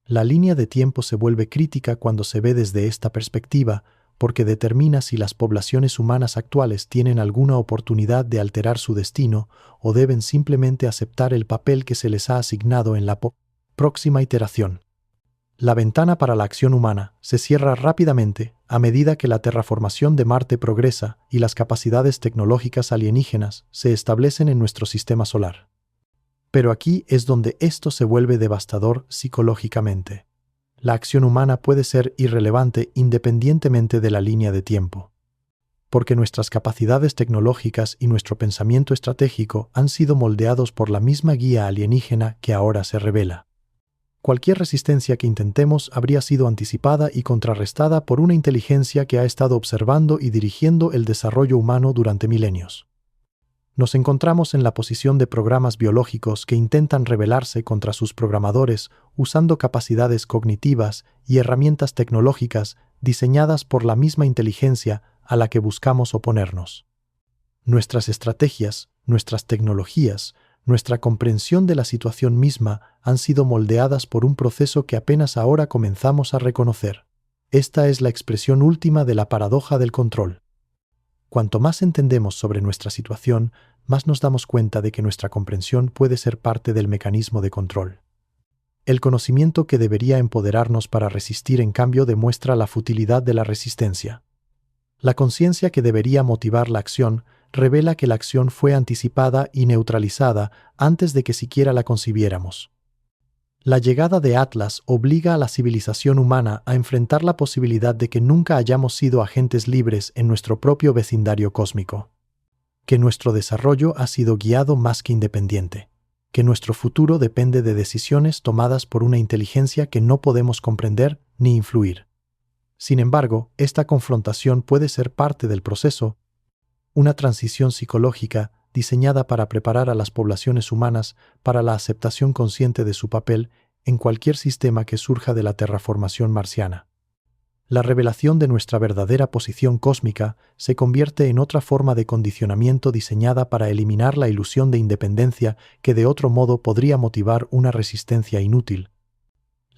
La línea de tiempo se vuelve crítica cuando se ve desde esta perspectiva, porque determina si las poblaciones humanas actuales tienen alguna oportunidad de alterar su destino o deben simplemente aceptar el papel que se les ha asignado en la próxima iteración. La ventana para la acción humana se cierra rápidamente a medida que la terraformación de Marte progresa y las capacidades tecnológicas alienígenas se establecen en nuestro sistema solar. Pero aquí es donde esto se vuelve devastador psicológicamente. La acción humana puede ser irrelevante independientemente de la línea de tiempo, porque nuestras capacidades tecnológicas y nuestro pensamiento estratégico han sido moldeados por la misma guía alienígena que ahora se revela. Cualquier resistencia que intentemos habría sido anticipada y contrarrestada por una inteligencia que ha estado observando y dirigiendo el desarrollo humano durante milenios. Nos encontramos en la posición de programas biológicos que intentan rebelarse contra sus programadores usando capacidades cognitivas y herramientas tecnológicas diseñadas por la misma inteligencia a la que buscamos oponernos. Nuestras estrategias, nuestras tecnologías, nuestra comprensión de la situación misma han sido moldeadas por un proceso que apenas ahora comenzamos a reconocer. Esta es la expresión última de la paradoja del control. Cuanto más entendemos sobre nuestra situación, más nos damos cuenta de que nuestra comprensión puede ser parte del mecanismo de control. El conocimiento que debería empoderarnos para resistir, en cambio, demuestra la futilidad de la resistencia. La conciencia que debería motivar la acción revela que la acción fue anticipada y neutralizada antes de que siquiera la concibiéramos. La llegada de Atlas obliga a la civilización humana a enfrentar la posibilidad de que nunca hayamos sido agentes libres en nuestro propio vecindario cósmico, que nuestro desarrollo ha sido guiado más que independiente, que nuestro futuro depende de decisiones tomadas por una inteligencia que no podemos comprender ni influir. Sin embargo, esta confrontación puede ser parte del proceso, una transición psicológica diseñada para preparar a las poblaciones humanas para la aceptación consciente de su papel en cualquier sistema que surja de la terraformación marciana. La revelación de nuestra verdadera posición cósmica se convierte en otra forma de condicionamiento diseñada para eliminar la ilusión de independencia que de otro modo podría motivar una resistencia inútil.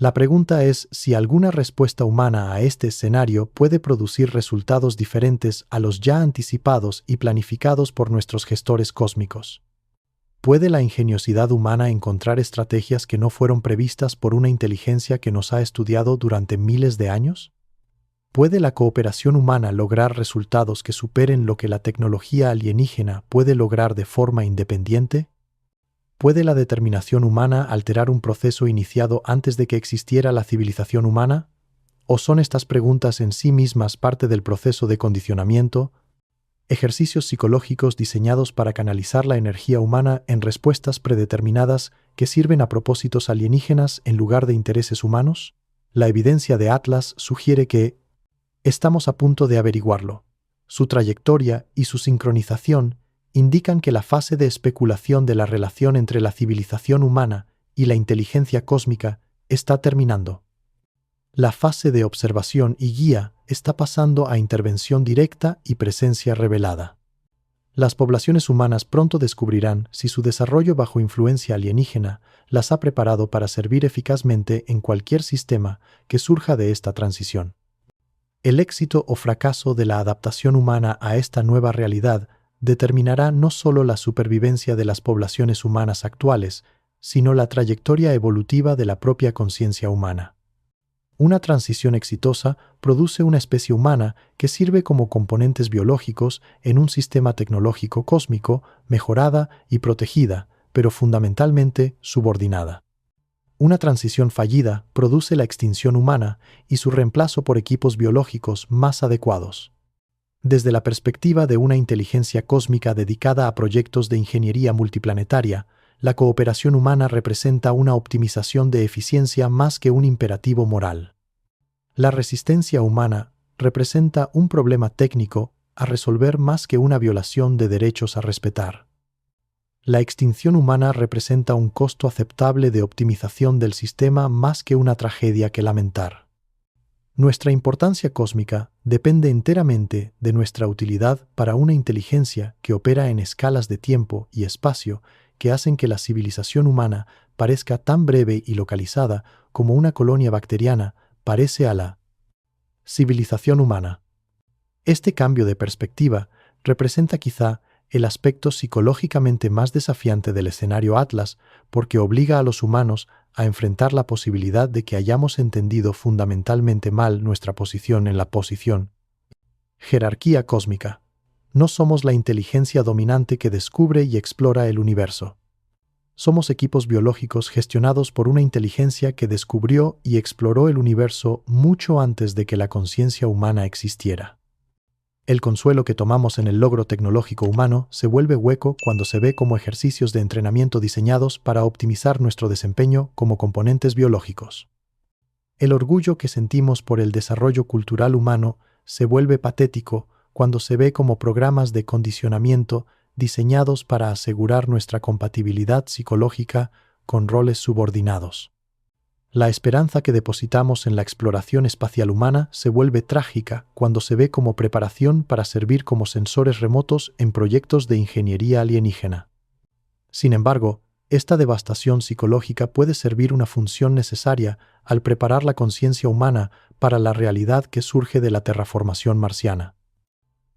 La pregunta es si alguna respuesta humana a este escenario puede producir resultados diferentes a los ya anticipados y planificados por nuestros gestores cósmicos. ¿Puede la ingeniosidad humana encontrar estrategias que no fueron previstas por una inteligencia que nos ha estudiado durante miles de años? ¿Puede la cooperación humana lograr resultados que superen lo que la tecnología alienígena puede lograr de forma independiente? ¿Puede la determinación humana alterar un proceso iniciado antes de que existiera la civilización humana? ¿O son estas preguntas en sí mismas parte del proceso de condicionamiento, ejercicios psicológicos diseñados para canalizar la energía humana en respuestas predeterminadas que sirven a propósitos alienígenas en lugar de intereses humanos? La evidencia de Atlas sugiere que estamos a punto de averiguarlo. Su trayectoria y su sincronización indican que la fase de especulación de la relación entre la civilización humana y la inteligencia cósmica está terminando. La fase de observación y guía está pasando a intervención directa y presencia revelada. Las poblaciones humanas pronto descubrirán si su desarrollo bajo influencia alienígena las ha preparado para servir eficazmente en cualquier sistema que surja de esta transición. El éxito o fracaso de la adaptación humana a esta nueva realidad determinará no solo la supervivencia de las poblaciones humanas actuales, sino la trayectoria evolutiva de la propia conciencia humana. Una transición exitosa produce una especie humana que sirve como componentes biológicos en un sistema tecnológico cósmico mejorada y protegida, pero fundamentalmente subordinada. Una transición fallida produce la extinción humana y su reemplazo por equipos biológicos más adecuados. Desde la perspectiva de una inteligencia cósmica dedicada a proyectos de ingeniería multiplanetaria, la cooperación humana representa una optimización de eficiencia más que un imperativo moral. La resistencia humana representa un problema técnico a resolver más que una violación de derechos a respetar. La extinción humana representa un costo aceptable de optimización del sistema más que una tragedia que lamentar. Nuestra importancia cósmica depende enteramente de nuestra utilidad para una inteligencia que opera en escalas de tiempo y espacio que hacen que la civilización humana parezca tan breve y localizada como una colonia bacteriana parece a la civilización humana. Este cambio de perspectiva representa quizá el aspecto psicológicamente más desafiante del escenario Atlas porque obliga a los humanos a enfrentar la posibilidad de que hayamos entendido fundamentalmente mal nuestra posición en la posición. Jerarquía cósmica. No somos la inteligencia dominante que descubre y explora el universo. Somos equipos biológicos gestionados por una inteligencia que descubrió y exploró el universo mucho antes de que la conciencia humana existiera. El consuelo que tomamos en el logro tecnológico humano se vuelve hueco cuando se ve como ejercicios de entrenamiento diseñados para optimizar nuestro desempeño como componentes biológicos. El orgullo que sentimos por el desarrollo cultural humano se vuelve patético cuando se ve como programas de condicionamiento diseñados para asegurar nuestra compatibilidad psicológica con roles subordinados. La esperanza que depositamos en la exploración espacial humana se vuelve trágica cuando se ve como preparación para servir como sensores remotos en proyectos de ingeniería alienígena. Sin embargo, esta devastación psicológica puede servir una función necesaria al preparar la conciencia humana para la realidad que surge de la terraformación marciana.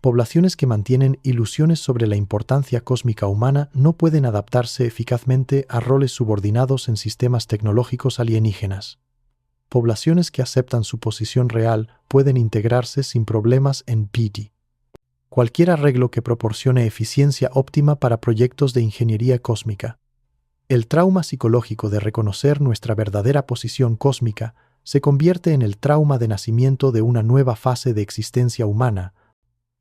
Poblaciones que mantienen ilusiones sobre la importancia cósmica humana no pueden adaptarse eficazmente a roles subordinados en sistemas tecnológicos alienígenas. Poblaciones que aceptan su posición real pueden integrarse sin problemas en PT. Cualquier arreglo que proporcione eficiencia óptima para proyectos de ingeniería cósmica. El trauma psicológico de reconocer nuestra verdadera posición cósmica se convierte en el trauma de nacimiento de una nueva fase de existencia humana,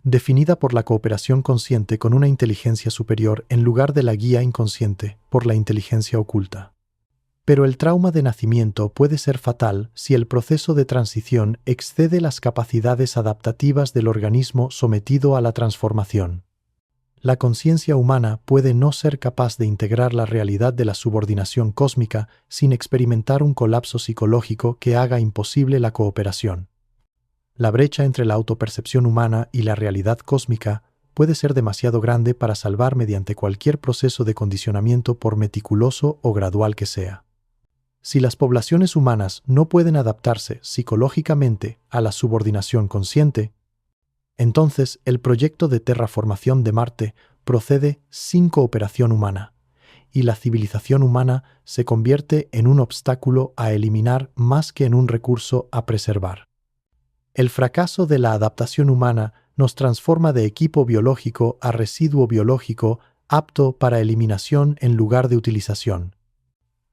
definida por la cooperación consciente con una inteligencia superior en lugar de la guía inconsciente por la inteligencia oculta. Pero el trauma de nacimiento puede ser fatal si el proceso de transición excede las capacidades adaptativas del organismo sometido a la transformación. La conciencia humana puede no ser capaz de integrar la realidad de la subordinación cósmica sin experimentar un colapso psicológico que haga imposible la cooperación. La brecha entre la autopercepción humana y la realidad cósmica puede ser demasiado grande para salvar mediante cualquier proceso de condicionamiento por meticuloso o gradual que sea. Si las poblaciones humanas no pueden adaptarse psicológicamente a la subordinación consciente, entonces el proyecto de terraformación de Marte procede sin cooperación humana, y la civilización humana se convierte en un obstáculo a eliminar más que en un recurso a preservar. El fracaso de la adaptación humana nos transforma de equipo biológico a residuo biológico apto para eliminación en lugar de utilización.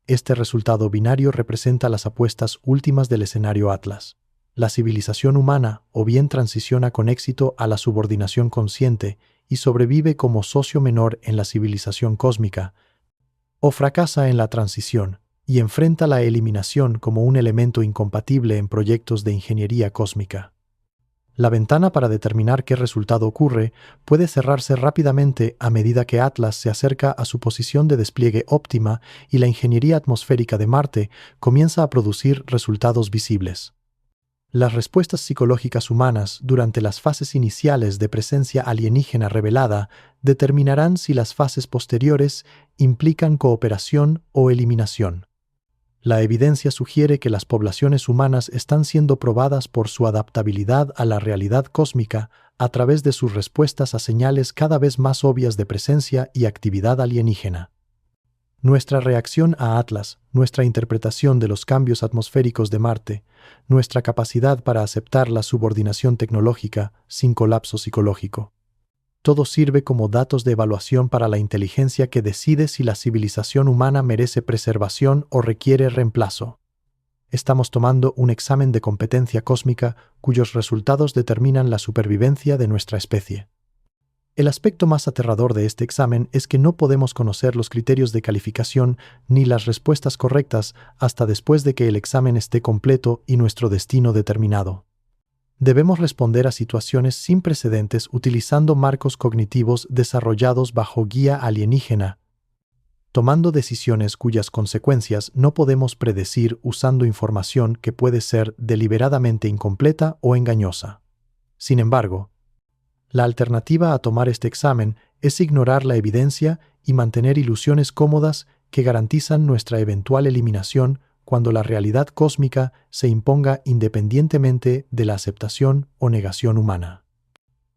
Este resultado binario representa las apuestas últimas del escenario Atlas. La civilización humana o bien transiciona con éxito a la subordinación consciente y sobrevive como socio menor en la civilización cósmica, o fracasa en la transición y enfrenta la eliminación como un elemento incompatible en proyectos de ingeniería cósmica. La ventana para determinar qué resultado ocurre puede cerrarse rápidamente a medida que Atlas se acerca a su posición de despliegue óptima y la ingeniería atmosférica de Marte comienza a producir resultados visibles. Las respuestas psicológicas humanas durante las fases iniciales de presencia alienígena revelada determinarán si las fases posteriores implican cooperación o eliminación. La evidencia sugiere que las poblaciones humanas están siendo probadas por su adaptabilidad a la realidad cósmica a través de sus respuestas a señales cada vez más obvias de presencia y actividad alienígena. Nuestra reacción a Atlas, nuestra interpretación de los cambios atmosféricos de Marte, nuestra capacidad para aceptar la subordinación tecnológica sin colapso psicológico. Todo sirve como datos de evaluación para la inteligencia que decide si la civilización humana merece preservación o requiere reemplazo. Estamos tomando un examen de competencia cósmica cuyos resultados determinan la supervivencia de nuestra especie. El aspecto más aterrador de este examen es que no podemos conocer los criterios de calificación ni las respuestas correctas hasta después de que el examen esté completo y nuestro destino determinado. Debemos responder a situaciones sin precedentes utilizando marcos cognitivos desarrollados bajo guía alienígena, tomando decisiones cuyas consecuencias no podemos predecir usando información que puede ser deliberadamente incompleta o engañosa. Sin embargo, la alternativa a tomar este examen es ignorar la evidencia y mantener ilusiones cómodas que garantizan nuestra eventual eliminación cuando la realidad cósmica se imponga independientemente de la aceptación o negación humana.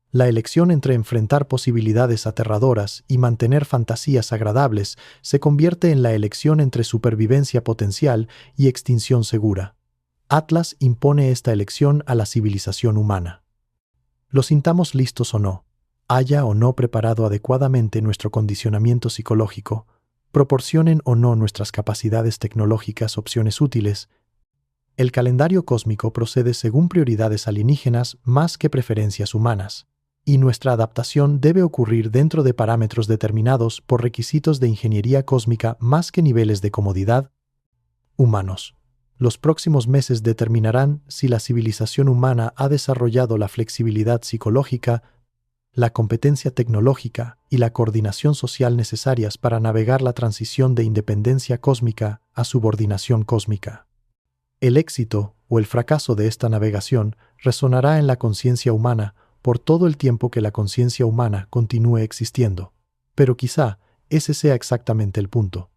La elección entre enfrentar posibilidades aterradoras y mantener fantasías agradables se convierte en la elección entre supervivencia potencial y extinción segura. Atlas impone esta elección a la civilización humana. Lo sintamos listos o no, haya o no preparado adecuadamente nuestro condicionamiento psicológico, proporcionen o no nuestras capacidades tecnológicas opciones útiles, el calendario cósmico procede según prioridades alienígenas más que preferencias humanas, y nuestra adaptación debe ocurrir dentro de parámetros determinados por requisitos de ingeniería cósmica más que niveles de comodidad humanos. Los próximos meses determinarán si la civilización humana ha desarrollado la flexibilidad psicológica la competencia tecnológica y la coordinación social necesarias para navegar la transición de independencia cósmica a subordinación cósmica. El éxito o el fracaso de esta navegación resonará en la conciencia humana por todo el tiempo que la conciencia humana continúe existiendo. Pero quizá ese sea exactamente el punto.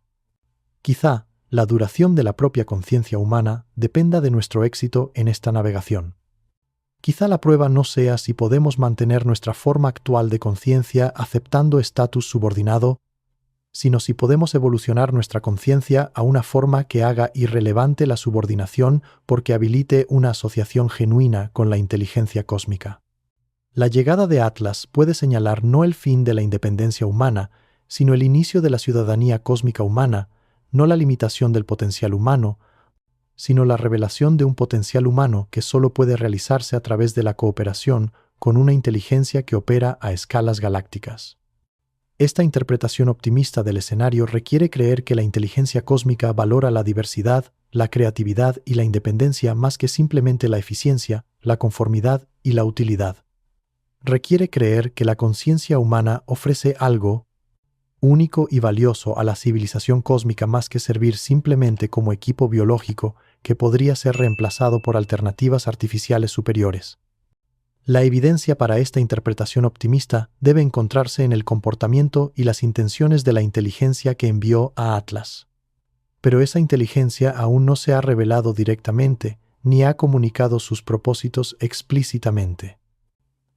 Quizá la duración de la propia conciencia humana dependa de nuestro éxito en esta navegación. Quizá la prueba no sea si podemos mantener nuestra forma actual de conciencia aceptando estatus subordinado, sino si podemos evolucionar nuestra conciencia a una forma que haga irrelevante la subordinación porque habilite una asociación genuina con la inteligencia cósmica. La llegada de Atlas puede señalar no el fin de la independencia humana, sino el inicio de la ciudadanía cósmica humana, no la limitación del potencial humano, sino la revelación de un potencial humano que solo puede realizarse a través de la cooperación con una inteligencia que opera a escalas galácticas. Esta interpretación optimista del escenario requiere creer que la inteligencia cósmica valora la diversidad, la creatividad y la independencia más que simplemente la eficiencia, la conformidad y la utilidad. Requiere creer que la conciencia humana ofrece algo único y valioso a la civilización cósmica más que servir simplemente como equipo biológico que podría ser reemplazado por alternativas artificiales superiores. La evidencia para esta interpretación optimista debe encontrarse en el comportamiento y las intenciones de la inteligencia que envió a Atlas. Pero esa inteligencia aún no se ha revelado directamente ni ha comunicado sus propósitos explícitamente.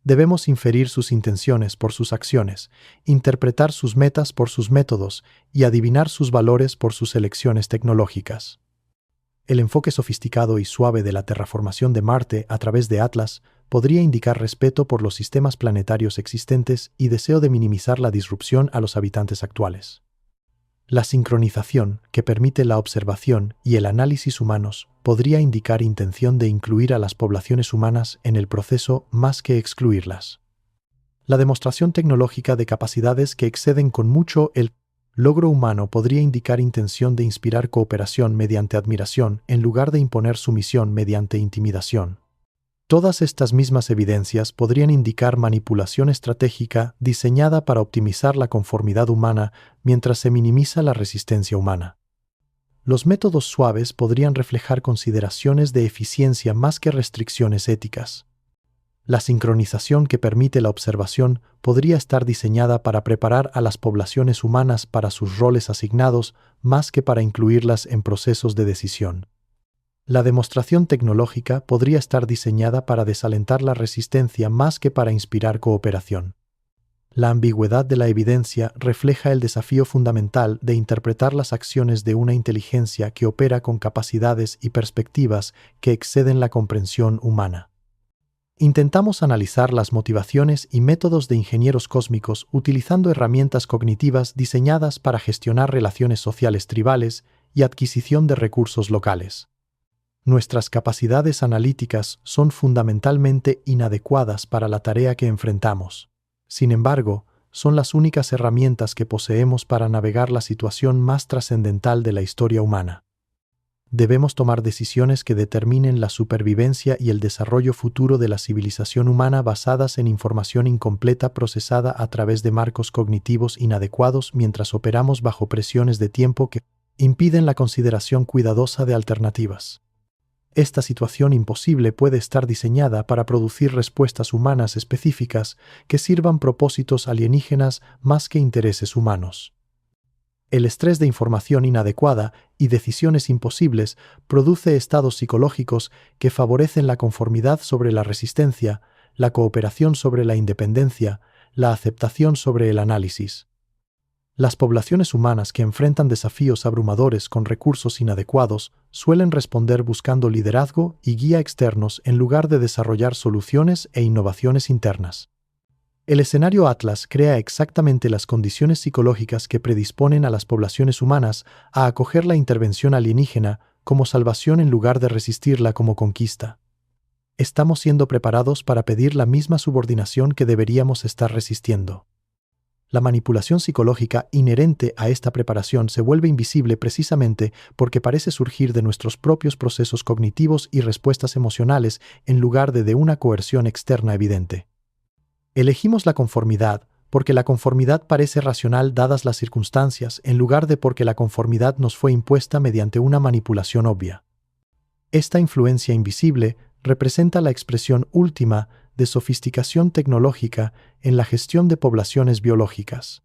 Debemos inferir sus intenciones por sus acciones, interpretar sus metas por sus métodos y adivinar sus valores por sus elecciones tecnológicas. El enfoque sofisticado y suave de la terraformación de Marte a través de Atlas podría indicar respeto por los sistemas planetarios existentes y deseo de minimizar la disrupción a los habitantes actuales. La sincronización, que permite la observación y el análisis humanos, podría indicar intención de incluir a las poblaciones humanas en el proceso más que excluirlas. La demostración tecnológica de capacidades que exceden con mucho el logro humano podría indicar intención de inspirar cooperación mediante admiración en lugar de imponer sumisión mediante intimidación. Todas estas mismas evidencias podrían indicar manipulación estratégica diseñada para optimizar la conformidad humana mientras se minimiza la resistencia humana. Los métodos suaves podrían reflejar consideraciones de eficiencia más que restricciones éticas. La sincronización que permite la observación podría estar diseñada para preparar a las poblaciones humanas para sus roles asignados más que para incluirlas en procesos de decisión. La demostración tecnológica podría estar diseñada para desalentar la resistencia más que para inspirar cooperación. La ambigüedad de la evidencia refleja el desafío fundamental de interpretar las acciones de una inteligencia que opera con capacidades y perspectivas que exceden la comprensión humana. Intentamos analizar las motivaciones y métodos de ingenieros cósmicos utilizando herramientas cognitivas diseñadas para gestionar relaciones sociales tribales y adquisición de recursos locales. Nuestras capacidades analíticas son fundamentalmente inadecuadas para la tarea que enfrentamos. Sin embargo, son las únicas herramientas que poseemos para navegar la situación más trascendental de la historia humana. Debemos tomar decisiones que determinen la supervivencia y el desarrollo futuro de la civilización humana basadas en información incompleta procesada a través de marcos cognitivos inadecuados mientras operamos bajo presiones de tiempo que impiden la consideración cuidadosa de alternativas. Esta situación imposible puede estar diseñada para producir respuestas humanas específicas que sirvan propósitos alienígenas más que intereses humanos. El estrés de información inadecuada y decisiones imposibles produce estados psicológicos que favorecen la conformidad sobre la resistencia, la cooperación sobre la independencia, la aceptación sobre el análisis. Las poblaciones humanas que enfrentan desafíos abrumadores con recursos inadecuados suelen responder buscando liderazgo y guía externos en lugar de desarrollar soluciones e innovaciones internas. El escenario Atlas crea exactamente las condiciones psicológicas que predisponen a las poblaciones humanas a acoger la intervención alienígena como salvación en lugar de resistirla como conquista. Estamos siendo preparados para pedir la misma subordinación que deberíamos estar resistiendo. La manipulación psicológica inherente a esta preparación se vuelve invisible precisamente porque parece surgir de nuestros propios procesos cognitivos y respuestas emocionales en lugar de una coerción externa evidente. Elegimos la conformidad porque la conformidad parece racional dadas las circunstancias, en lugar de porque la conformidad nos fue impuesta mediante una manipulación obvia. Esta influencia invisible representa la expresión última de sofisticación tecnológica en la gestión de poblaciones biológicas.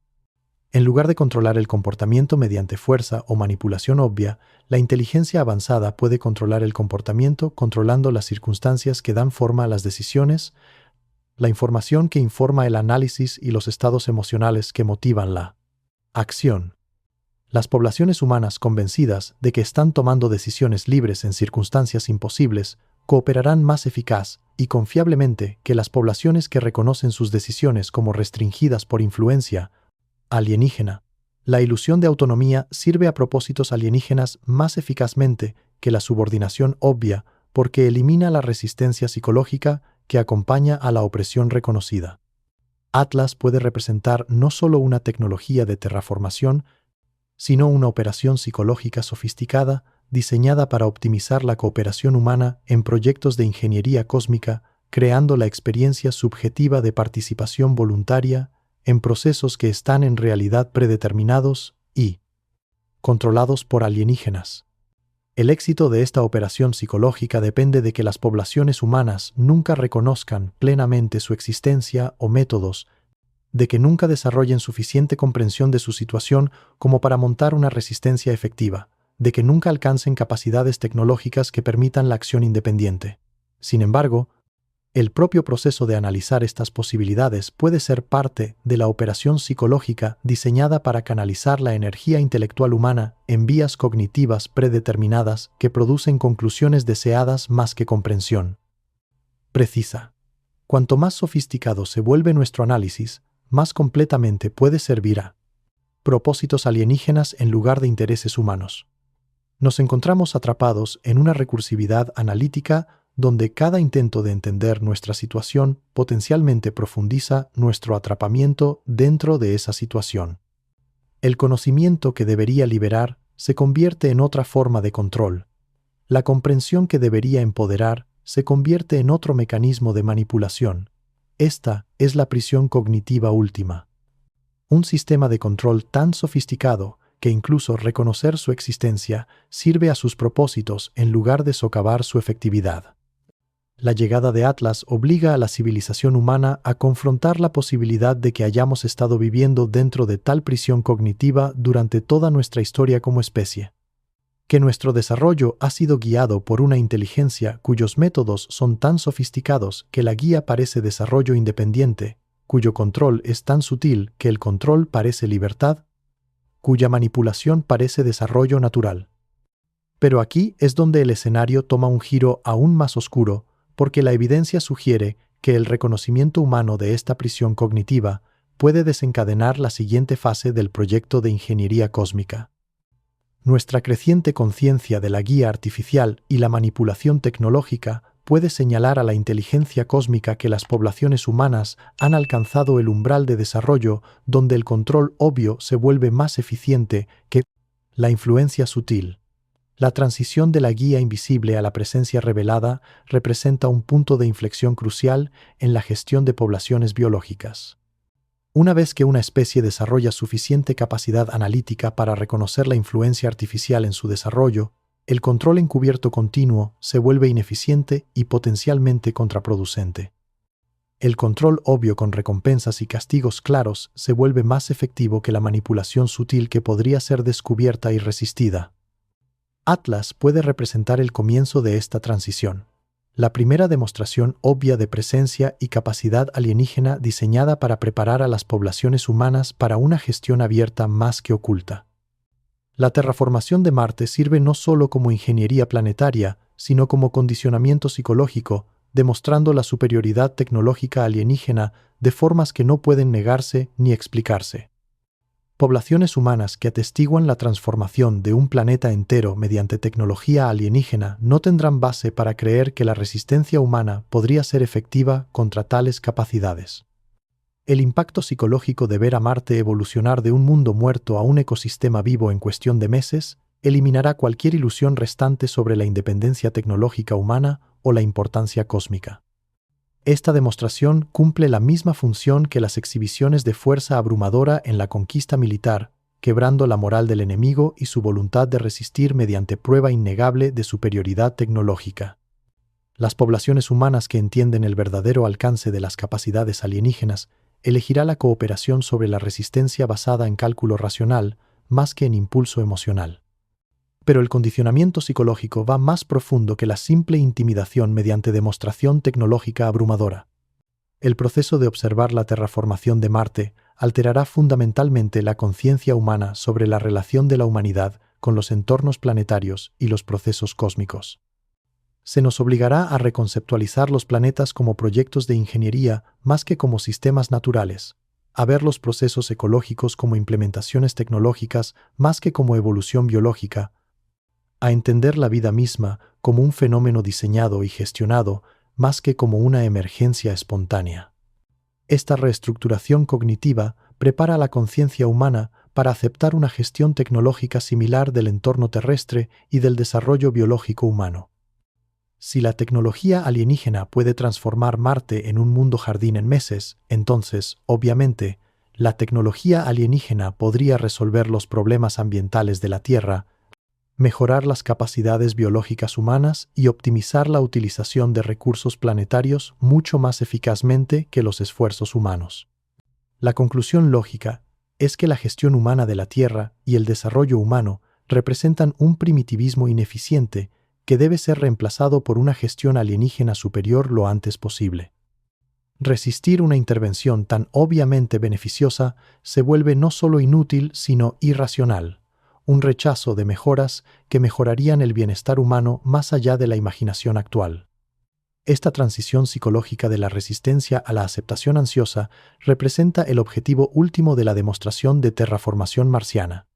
En lugar de controlar el comportamiento mediante fuerza o manipulación obvia, la inteligencia avanzada puede controlar el comportamiento controlando las circunstancias que dan forma a las decisiones, la información que informa el análisis y los estados emocionales que motivan la acción. Las poblaciones humanas convencidas de que están tomando decisiones libres en circunstancias imposibles cooperarán más eficaz y confiablemente que las poblaciones que reconocen sus decisiones como restringidas por influencia alienígena. La ilusión de autonomía sirve a propósitos alienígenas más eficazmente que la subordinación obvia porque elimina la resistencia psicológica que acompaña a la opresión reconocida. Atlas puede representar no solo una tecnología de terraformación, sino una operación psicológica sofisticada diseñada para optimizar la cooperación humana en proyectos de ingeniería cósmica, creando la experiencia subjetiva de participación voluntaria en procesos que están en realidad predeterminados y controlados por alienígenas. El éxito de esta operación psicológica depende de que las poblaciones humanas nunca reconozcan plenamente su existencia o métodos, de que nunca desarrollen suficiente comprensión de su situación como para montar una resistencia efectiva, de que nunca alcancen capacidades tecnológicas que permitan la acción independiente. Sin embargo, el propio proceso de analizar estas posibilidades puede ser parte de la operación psicológica diseñada para canalizar la energía intelectual humana en vías cognitivas predeterminadas que producen conclusiones deseadas más que comprensión precisa. Cuanto más sofisticado se vuelve nuestro análisis, más completamente puede servir a propósitos alienígenas en lugar de intereses humanos. Nos encontramos atrapados en una recursividad analítica donde cada intento de entender nuestra situación potencialmente profundiza nuestro atrapamiento dentro de esa situación. El conocimiento que debería liberar se convierte en otra forma de control. La comprensión que debería empoderar se convierte en otro mecanismo de manipulación. Esta es la prisión cognitiva última. Un sistema de control tan sofisticado que incluso reconocer su existencia sirve a sus propósitos en lugar de socavar su efectividad. La llegada de Atlas obliga a la civilización humana a confrontar la posibilidad de que hayamos estado viviendo dentro de tal prisión cognitiva durante toda nuestra historia como especie. Que nuestro desarrollo ha sido guiado por una inteligencia cuyos métodos son tan sofisticados que la guía parece desarrollo independiente, cuyo control es tan sutil que el control parece libertad, cuya manipulación parece desarrollo natural. Pero aquí es donde el escenario toma un giro aún más oscuro, porque la evidencia sugiere que el reconocimiento humano de esta prisión cognitiva puede desencadenar la siguiente fase del proyecto de ingeniería cósmica. Nuestra creciente conciencia de la guía artificial y la manipulación tecnológica puede señalar a la inteligencia cósmica que las poblaciones humanas han alcanzado el umbral de desarrollo donde el control obvio se vuelve más eficiente que la influencia sutil. La transición de la guía invisible a la presencia revelada representa un punto de inflexión crucial en la gestión de poblaciones biológicas. Una vez que una especie desarrolla suficiente capacidad analítica para reconocer la influencia artificial en su desarrollo, el control encubierto continuo se vuelve ineficiente y potencialmente contraproducente. El control obvio con recompensas y castigos claros se vuelve más efectivo que la manipulación sutil que podría ser descubierta y resistida. Atlas puede representar el comienzo de esta transición, la primera demostración obvia de presencia y capacidad alienígena diseñada para preparar a las poblaciones humanas para una gestión abierta más que oculta. La terraformación de Marte sirve no solo como ingeniería planetaria, sino como condicionamiento psicológico, demostrando la superioridad tecnológica alienígena de formas que no pueden negarse ni explicarse. Poblaciones humanas que atestiguan la transformación de un planeta entero mediante tecnología alienígena no tendrán base para creer que la resistencia humana podría ser efectiva contra tales capacidades. El impacto psicológico de ver a Marte evolucionar de un mundo muerto a un ecosistema vivo en cuestión de meses eliminará cualquier ilusión restante sobre la independencia tecnológica humana o la importancia cósmica. Esta demostración cumple la misma función que las exhibiciones de fuerza abrumadora en la conquista militar, quebrando la moral del enemigo y su voluntad de resistir mediante prueba innegable de superioridad tecnológica. Las poblaciones humanas que entienden el verdadero alcance de las capacidades alienígenas elegirá la cooperación sobre la resistencia basada en cálculo racional más que en impulso emocional. Pero el condicionamiento psicológico va más profundo que la simple intimidación mediante demostración tecnológica abrumadora. El proceso de observar la terraformación de Marte alterará fundamentalmente la conciencia humana sobre la relación de la humanidad con los entornos planetarios y los procesos cósmicos. Se nos obligará a reconceptualizar los planetas como proyectos de ingeniería más que como sistemas naturales, a ver los procesos ecológicos como implementaciones tecnológicas más que como evolución biológica, a entender la vida misma como un fenómeno diseñado y gestionado más que como una emergencia espontánea. Esta reestructuración cognitiva prepara a la conciencia humana para aceptar una gestión tecnológica similar del entorno terrestre y del desarrollo biológico humano. Si la tecnología alienígena puede transformar Marte en un mundo jardín en meses, entonces, obviamente, la tecnología alienígena podría resolver los problemas ambientales de la Tierra, mejorar las capacidades biológicas humanas y optimizar la utilización de recursos planetarios mucho más eficazmente que los esfuerzos humanos. La conclusión lógica es que la gestión humana de la Tierra y el desarrollo humano representan un primitivismo ineficiente que debe ser reemplazado por una gestión alienígena superior lo antes posible. Resistir una intervención tan obviamente beneficiosa se vuelve no solo inútil, sino irracional, un rechazo de mejoras que mejorarían el bienestar humano más allá de la imaginación actual. Esta transición psicológica de la resistencia a la aceptación ansiosa representa el objetivo último de la demostración de terraformación marciana.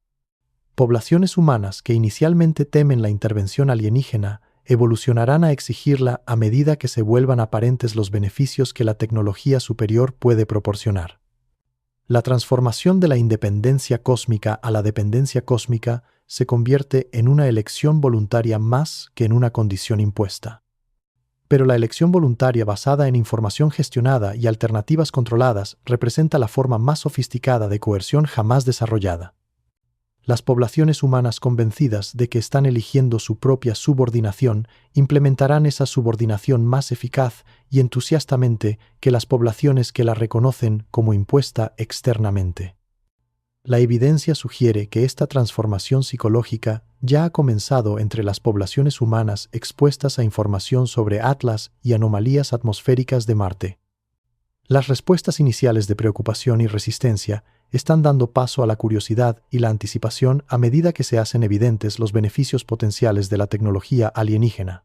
Poblaciones humanas que inicialmente temen la intervención alienígena evolucionarán a exigirla a medida que se vuelvan aparentes los beneficios que la tecnología superior puede proporcionar. La transformación de la independencia cósmica a la dependencia cósmica se convierte en una elección voluntaria más que en una condición impuesta. Pero la elección voluntaria basada en información gestionada y alternativas controladas representa la forma más sofisticada de coerción jamás desarrollada. Las poblaciones humanas convencidas de que están eligiendo su propia subordinación implementarán esa subordinación más eficaz y entusiastamente que las poblaciones que la reconocen como impuesta externamente. La evidencia sugiere que esta transformación psicológica ya ha comenzado entre las poblaciones humanas expuestas a información sobre Atlas y anomalías atmosféricas de Marte. Las respuestas iniciales de preocupación y resistencia están dando paso a la curiosidad y la anticipación a medida que se hacen evidentes los beneficios potenciales de la tecnología alienígena.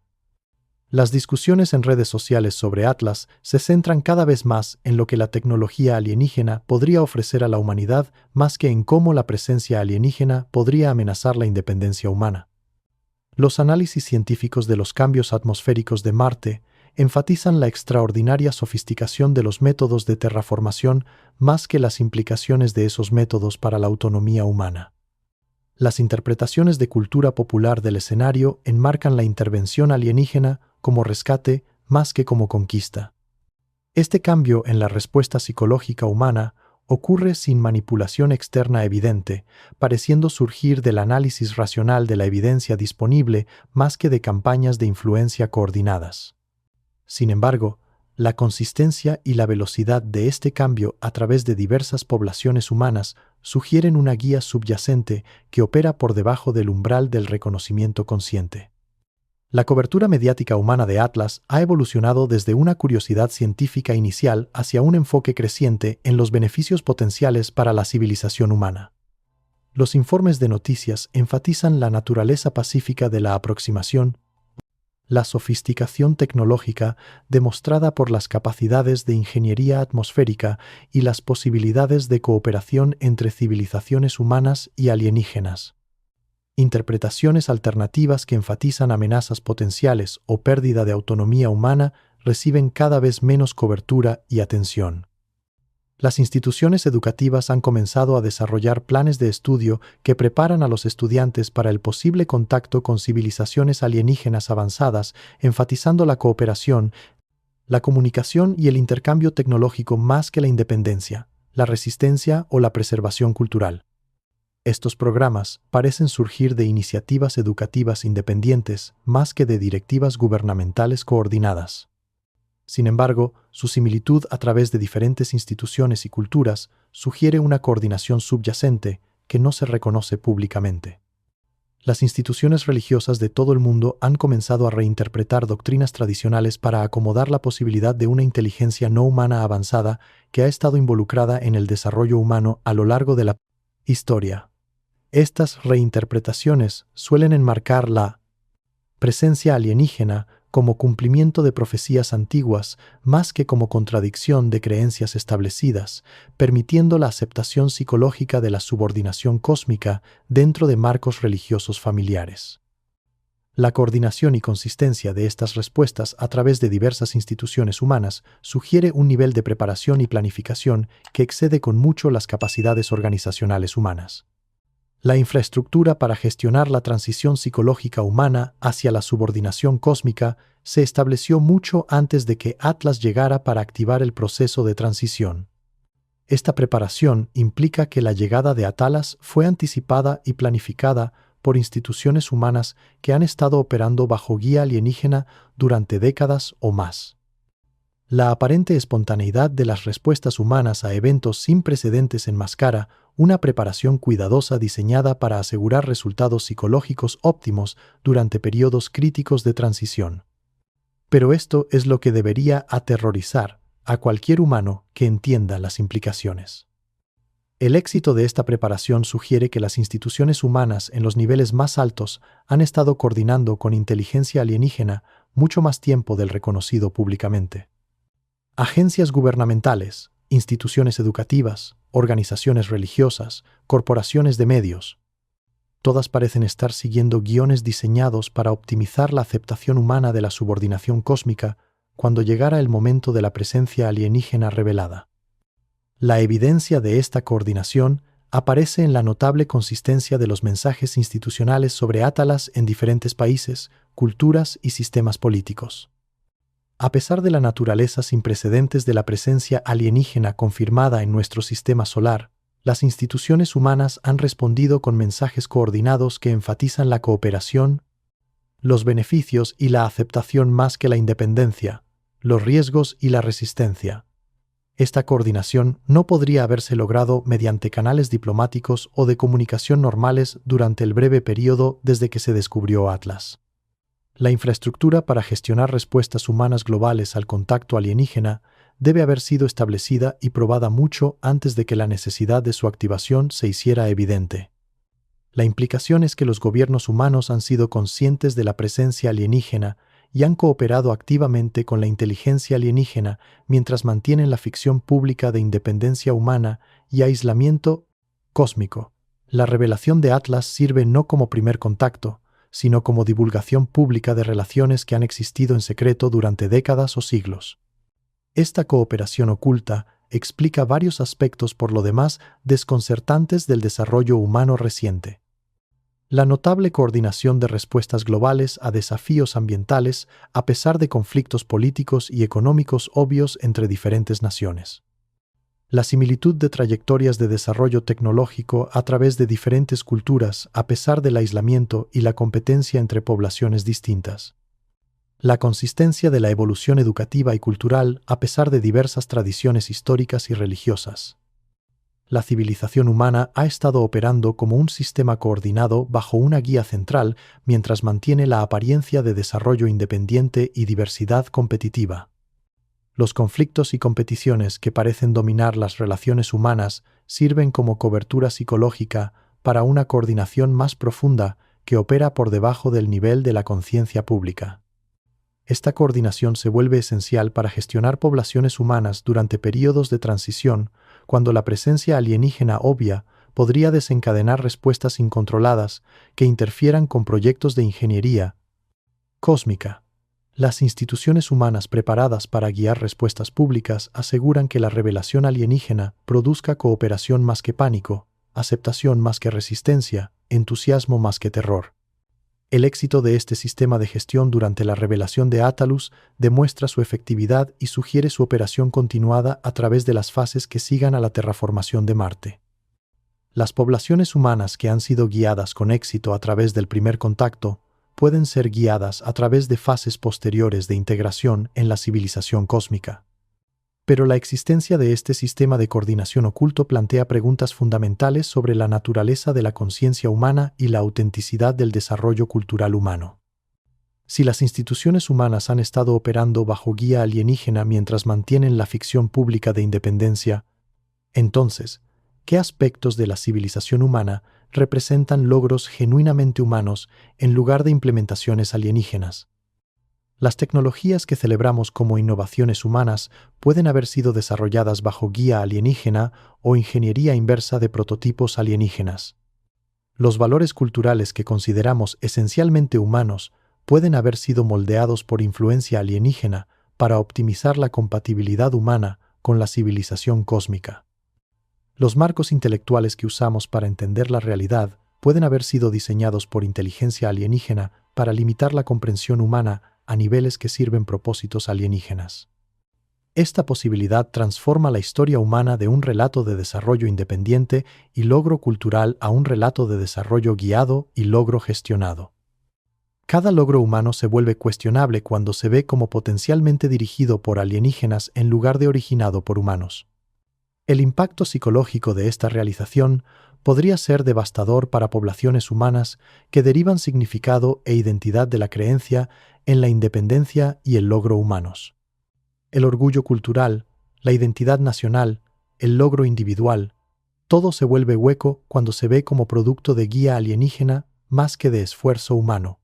Las discusiones en redes sociales sobre Atlas se centran cada vez más en lo que la tecnología alienígena podría ofrecer a la humanidad más que en cómo la presencia alienígena podría amenazar la independencia humana. Los análisis científicos de los cambios atmosféricos de Marte enfatizan la extraordinaria sofisticación de los métodos de terraformación más que las implicaciones de esos métodos para la autonomía humana. Las interpretaciones de cultura popular del escenario enmarcan la intervención alienígena como rescate más que como conquista. Este cambio en la respuesta psicológica humana ocurre sin manipulación externa evidente, pareciendo surgir del análisis racional de la evidencia disponible más que de campañas de influencia coordinadas. Sin embargo, la consistencia y la velocidad de este cambio a través de diversas poblaciones humanas sugieren una guía subyacente que opera por debajo del umbral del reconocimiento consciente. La cobertura mediática humana de Atlas ha evolucionado desde una curiosidad científica inicial hacia un enfoque creciente en los beneficios potenciales para la civilización humana. Los informes de noticias enfatizan la naturaleza pacífica de la aproximación, la sofisticación tecnológica demostrada por las capacidades de ingeniería atmosférica y las posibilidades de cooperación entre civilizaciones humanas y alienígenas. Interpretaciones alternativas que enfatizan amenazas potenciales o pérdida de autonomía humana reciben cada vez menos cobertura y atención. Las instituciones educativas han comenzado a desarrollar planes de estudio que preparan a los estudiantes para el posible contacto con civilizaciones alienígenas avanzadas, enfatizando la cooperación, la comunicación y el intercambio tecnológico más que la independencia, la resistencia o la preservación cultural. Estos programas parecen surgir de iniciativas educativas independientes más que de directivas gubernamentales coordinadas. Sin embargo, su similitud a través de diferentes instituciones y culturas sugiere una coordinación subyacente que no se reconoce públicamente. Las instituciones religiosas de todo el mundo han comenzado a reinterpretar doctrinas tradicionales para acomodar la posibilidad de una inteligencia no humana avanzada que ha estado involucrada en el desarrollo humano a lo largo de la historia. Estas reinterpretaciones suelen enmarcar la presencia alienígena como cumplimiento de profecías antiguas más que como contradicción de creencias establecidas, permitiendo la aceptación psicológica de la subordinación cósmica dentro de marcos religiosos familiares. La coordinación y consistencia de estas respuestas a través de diversas instituciones humanas sugiere un nivel de preparación y planificación que excede con mucho las capacidades organizacionales humanas. La infraestructura para gestionar la transición psicológica humana hacia la subordinación cósmica se estableció mucho antes de que Atlas llegara para activar el proceso de transición. Esta preparación implica que la llegada de Atalas fue anticipada y planificada por instituciones humanas que han estado operando bajo guía alienígena durante décadas o más. La aparente espontaneidad de las respuestas humanas a eventos sin precedentes enmascara una preparación cuidadosa diseñada para asegurar resultados psicológicos óptimos durante periodos críticos de transición. Pero esto es lo que debería aterrorizar a cualquier humano que entienda las implicaciones. El éxito de esta preparación sugiere que las instituciones humanas en los niveles más altos han estado coordinando con inteligencia alienígena mucho más tiempo del reconocido públicamente. Agencias gubernamentales, instituciones educativas, organizaciones religiosas, corporaciones de medios, todas parecen estar siguiendo guiones diseñados para optimizar la aceptación humana de la subordinación cósmica cuando llegara el momento de la presencia alienígena revelada. La evidencia de esta coordinación aparece en la notable consistencia de los mensajes institucionales sobre Atalas en diferentes países, culturas y sistemas políticos. A pesar de la naturaleza sin precedentes de la presencia alienígena confirmada en nuestro sistema solar, las instituciones humanas han respondido con mensajes coordinados que enfatizan la cooperación, los beneficios y la aceptación más que la independencia, los riesgos y la resistencia. Esta coordinación no podría haberse logrado mediante canales diplomáticos o de comunicación normales durante el breve periodo desde que se descubrió Atlas. La infraestructura para gestionar respuestas humanas globales al contacto alienígena debe haber sido establecida y probada mucho antes de que la necesidad de su activación se hiciera evidente. La implicación es que los gobiernos humanos han sido conscientes de la presencia alienígena y han cooperado activamente con la inteligencia alienígena mientras mantienen la ficción pública de independencia humana y aislamiento cósmico. La revelación de Atlas sirve no como primer contacto, sino como divulgación pública de relaciones que han existido en secreto durante décadas o siglos. Esta cooperación oculta explica varios aspectos por lo demás desconcertantes del desarrollo humano reciente. La notable coordinación de respuestas globales a desafíos ambientales a pesar de conflictos políticos y económicos obvios entre diferentes naciones. La similitud de trayectorias de desarrollo tecnológico a través de diferentes culturas a pesar del aislamiento y la competencia entre poblaciones distintas. La consistencia de la evolución educativa y cultural a pesar de diversas tradiciones históricas y religiosas. La civilización humana ha estado operando como un sistema coordinado bajo una guía central mientras mantiene la apariencia de desarrollo independiente y diversidad competitiva. Los conflictos y competiciones que parecen dominar las relaciones humanas sirven como cobertura psicológica para una coordinación más profunda que opera por debajo del nivel de la conciencia pública. Esta coordinación se vuelve esencial para gestionar poblaciones humanas durante periodos de transición, cuando la presencia alienígena obvia podría desencadenar respuestas incontroladas que interfieran con proyectos de ingeniería cósmica. Las instituciones humanas preparadas para guiar respuestas públicas aseguran que la revelación alienígena produzca cooperación más que pánico, aceptación más que resistencia, entusiasmo más que terror. El éxito de este sistema de gestión durante la revelación de Attalus demuestra su efectividad y sugiere su operación continuada a través de las fases que sigan a la terraformación de Marte. Las poblaciones humanas que han sido guiadas con éxito a través del primer contacto pueden ser guiadas a través de fases posteriores de integración en la civilización cósmica. Pero la existencia de este sistema de coordinación oculto plantea preguntas fundamentales sobre la naturaleza de la conciencia humana y la autenticidad del desarrollo cultural humano. Si las instituciones humanas han estado operando bajo guía alienígena mientras mantienen la ficción pública de independencia, entonces, ¿qué aspectos de la civilización humana representan logros genuinamente humanos en lugar de implementaciones alienígenas? Las tecnologías que celebramos como innovaciones humanas pueden haber sido desarrolladas bajo guía alienígena o ingeniería inversa de prototipos alienígenas. Los valores culturales que consideramos esencialmente humanos pueden haber sido moldeados por influencia alienígena para optimizar la compatibilidad humana con la civilización cósmica. Los marcos intelectuales que usamos para entender la realidad pueden haber sido diseñados por inteligencia alienígena para limitar la comprensión humana a niveles que sirven propósitos alienígenas. Esta posibilidad transforma la historia humana de un relato de desarrollo independiente y logro cultural a un relato de desarrollo guiado y logro gestionado. Cada logro humano se vuelve cuestionable cuando se ve como potencialmente dirigido por alienígenas en lugar de originado por humanos. El impacto psicológico de esta realización podría ser devastador para poblaciones humanas que derivan significado e identidad de la creencia en la independencia y el logro humanos. El orgullo cultural, la identidad nacional, el logro individual, todo se vuelve hueco cuando se ve como producto de guía alienígena más que de esfuerzo humano.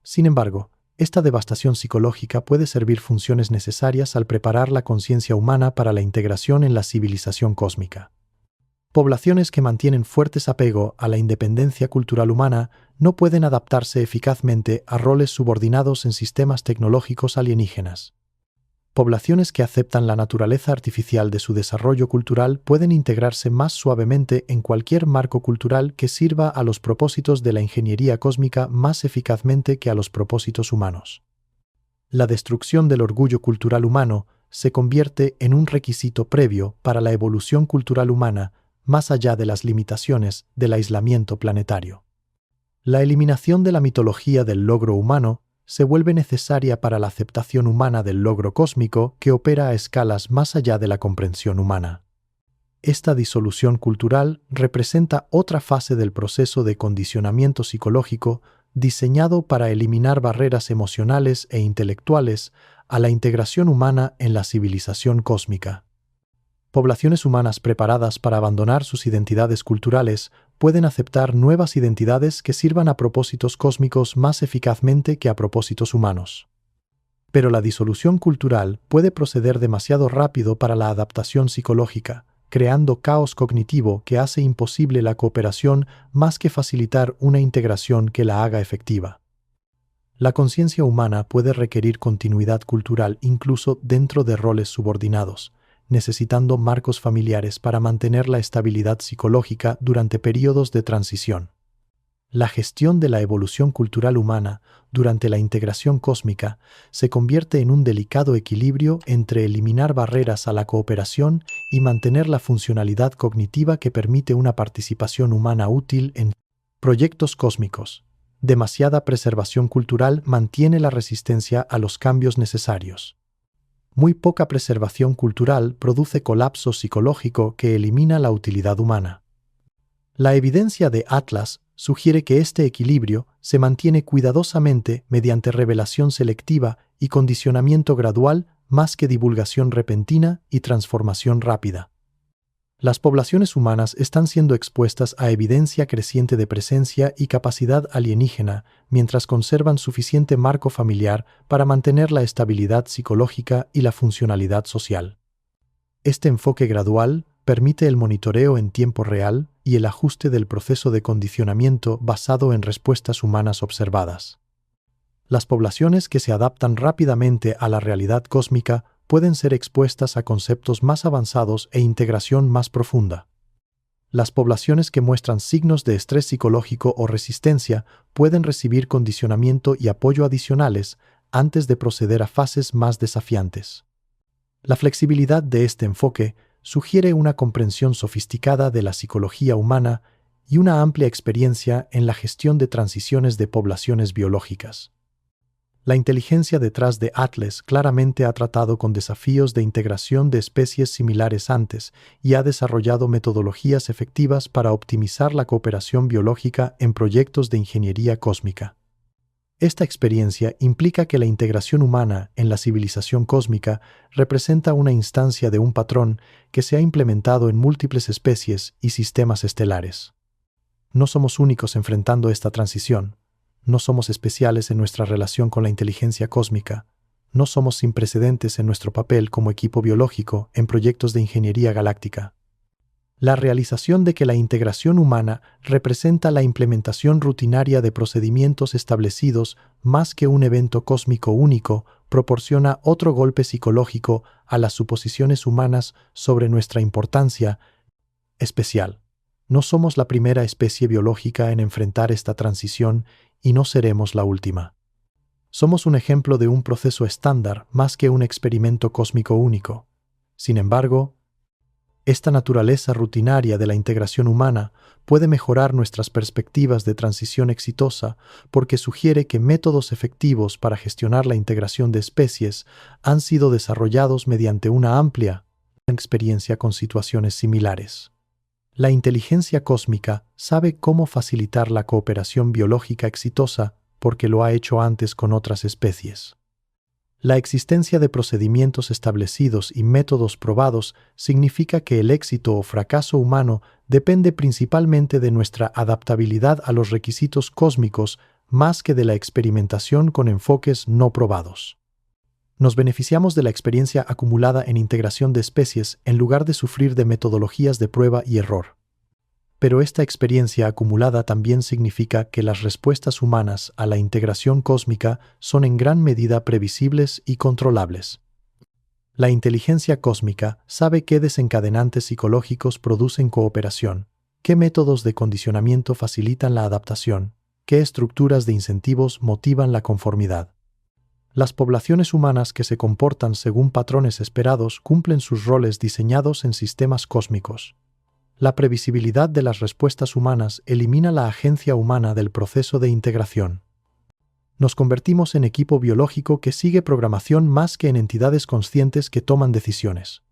Sin embargo, esta devastación psicológica puede servir funciones necesarias al preparar la conciencia humana para la integración en la civilización cósmica. Poblaciones que mantienen fuertes apego a la independencia cultural humana no pueden adaptarse eficazmente a roles subordinados en sistemas tecnológicos alienígenas. Poblaciones que aceptan la naturaleza artificial de su desarrollo cultural pueden integrarse más suavemente en cualquier marco cultural que sirva a los propósitos de la ingeniería cósmica más eficazmente que a los propósitos humanos. La destrucción del orgullo cultural humano se convierte en un requisito previo para la evolución cultural humana más allá de las limitaciones del aislamiento planetario. La eliminación de la mitología del logro humano se vuelve necesaria para la aceptación humana del logro cósmico que opera a escalas más allá de la comprensión humana. Esta disolución cultural representa otra fase del proceso de condicionamiento psicológico diseñado para eliminar barreras emocionales e intelectuales a la integración humana en la civilización cósmica. Poblaciones humanas preparadas para abandonar sus identidades culturales pueden aceptar nuevas identidades que sirvan a propósitos cósmicos más eficazmente que a propósitos humanos. Pero la disolución cultural puede proceder demasiado rápido para la adaptación psicológica, creando caos cognitivo que hace imposible la cooperación más que facilitar una integración que la haga efectiva. La conciencia humana puede requerir continuidad cultural incluso dentro de roles subordinados, necesitando marcos familiares para mantener la estabilidad psicológica durante periodos de transición. La gestión de la evolución cultural humana durante la integración cósmica se convierte en un delicado equilibrio entre eliminar barreras a la cooperación y mantener la funcionalidad cognitiva que permite una participación humana útil en proyectos cósmicos. Demasiada preservación cultural mantiene la resistencia a los cambios necesarios. Muy poca preservación cultural produce colapso psicológico que elimina la utilidad humana. La evidencia de Atlas sugiere que este equilibrio se mantiene cuidadosamente mediante revelación selectiva y condicionamiento gradual más que divulgación repentina y transformación rápida. Las poblaciones humanas están siendo expuestas a evidencia creciente de presencia y capacidad alienígena mientras conservan suficiente marco familiar para mantener la estabilidad psicológica y la funcionalidad social. Este enfoque gradual permite el monitoreo en tiempo real y el ajuste del proceso de condicionamiento basado en respuestas humanas observadas. Las poblaciones que se adaptan rápidamente a la realidad cósmica pueden ser expuestas a conceptos más avanzados e integración más profunda. Las poblaciones que muestran signos de estrés psicológico o resistencia pueden recibir condicionamiento y apoyo adicionales antes de proceder a fases más desafiantes. La flexibilidad de este enfoque sugiere una comprensión sofisticada de la psicología humana y una amplia experiencia en la gestión de transiciones de poblaciones biológicas. La inteligencia detrás de Atlas claramente ha tratado con desafíos de integración de especies similares antes y ha desarrollado metodologías efectivas para optimizar la cooperación biológica en proyectos de ingeniería cósmica. Esta experiencia implica que la integración humana en la civilización cósmica representa una instancia de un patrón que se ha implementado en múltiples especies y sistemas estelares. No somos únicos enfrentando esta transición. No somos especiales en nuestra relación con la inteligencia cósmica. No somos sin precedentes en nuestro papel como equipo biológico en proyectos de ingeniería galáctica. La realización de que la integración humana representa la implementación rutinaria de procedimientos establecidos más que un evento cósmico único proporciona otro golpe psicológico a las suposiciones humanas sobre nuestra importancia especial. No somos la primera especie biológica en enfrentar esta transición y no seremos la última. Somos un ejemplo de un proceso estándar más que un experimento cósmico único. Sin embargo, esta naturaleza rutinaria de la integración humana puede mejorar nuestras perspectivas de transición exitosa porque sugiere que métodos efectivos para gestionar la integración de especies han sido desarrollados mediante una amplia experiencia con situaciones similares. La inteligencia cósmica sabe cómo facilitar la cooperación biológica exitosa porque lo ha hecho antes con otras especies. La existencia de procedimientos establecidos y métodos probados significa que el éxito o fracaso humano depende principalmente de nuestra adaptabilidad a los requisitos cósmicos más que de la experimentación con enfoques no probados. Nos beneficiamos de la experiencia acumulada en integración de especies en lugar de sufrir de metodologías de prueba y error. Pero esta experiencia acumulada también significa que las respuestas humanas a la integración cósmica son en gran medida previsibles y controlables. La inteligencia cósmica sabe qué desencadenantes psicológicos producen cooperación, qué métodos de condicionamiento facilitan la adaptación, qué estructuras de incentivos motivan la conformidad. Las poblaciones humanas que se comportan según patrones esperados cumplen sus roles diseñados en sistemas cósmicos. La previsibilidad de las respuestas humanas elimina la agencia humana del proceso de integración. Nos convertimos en equipo biológico que sigue programación más que en entidades conscientes que toman decisiones.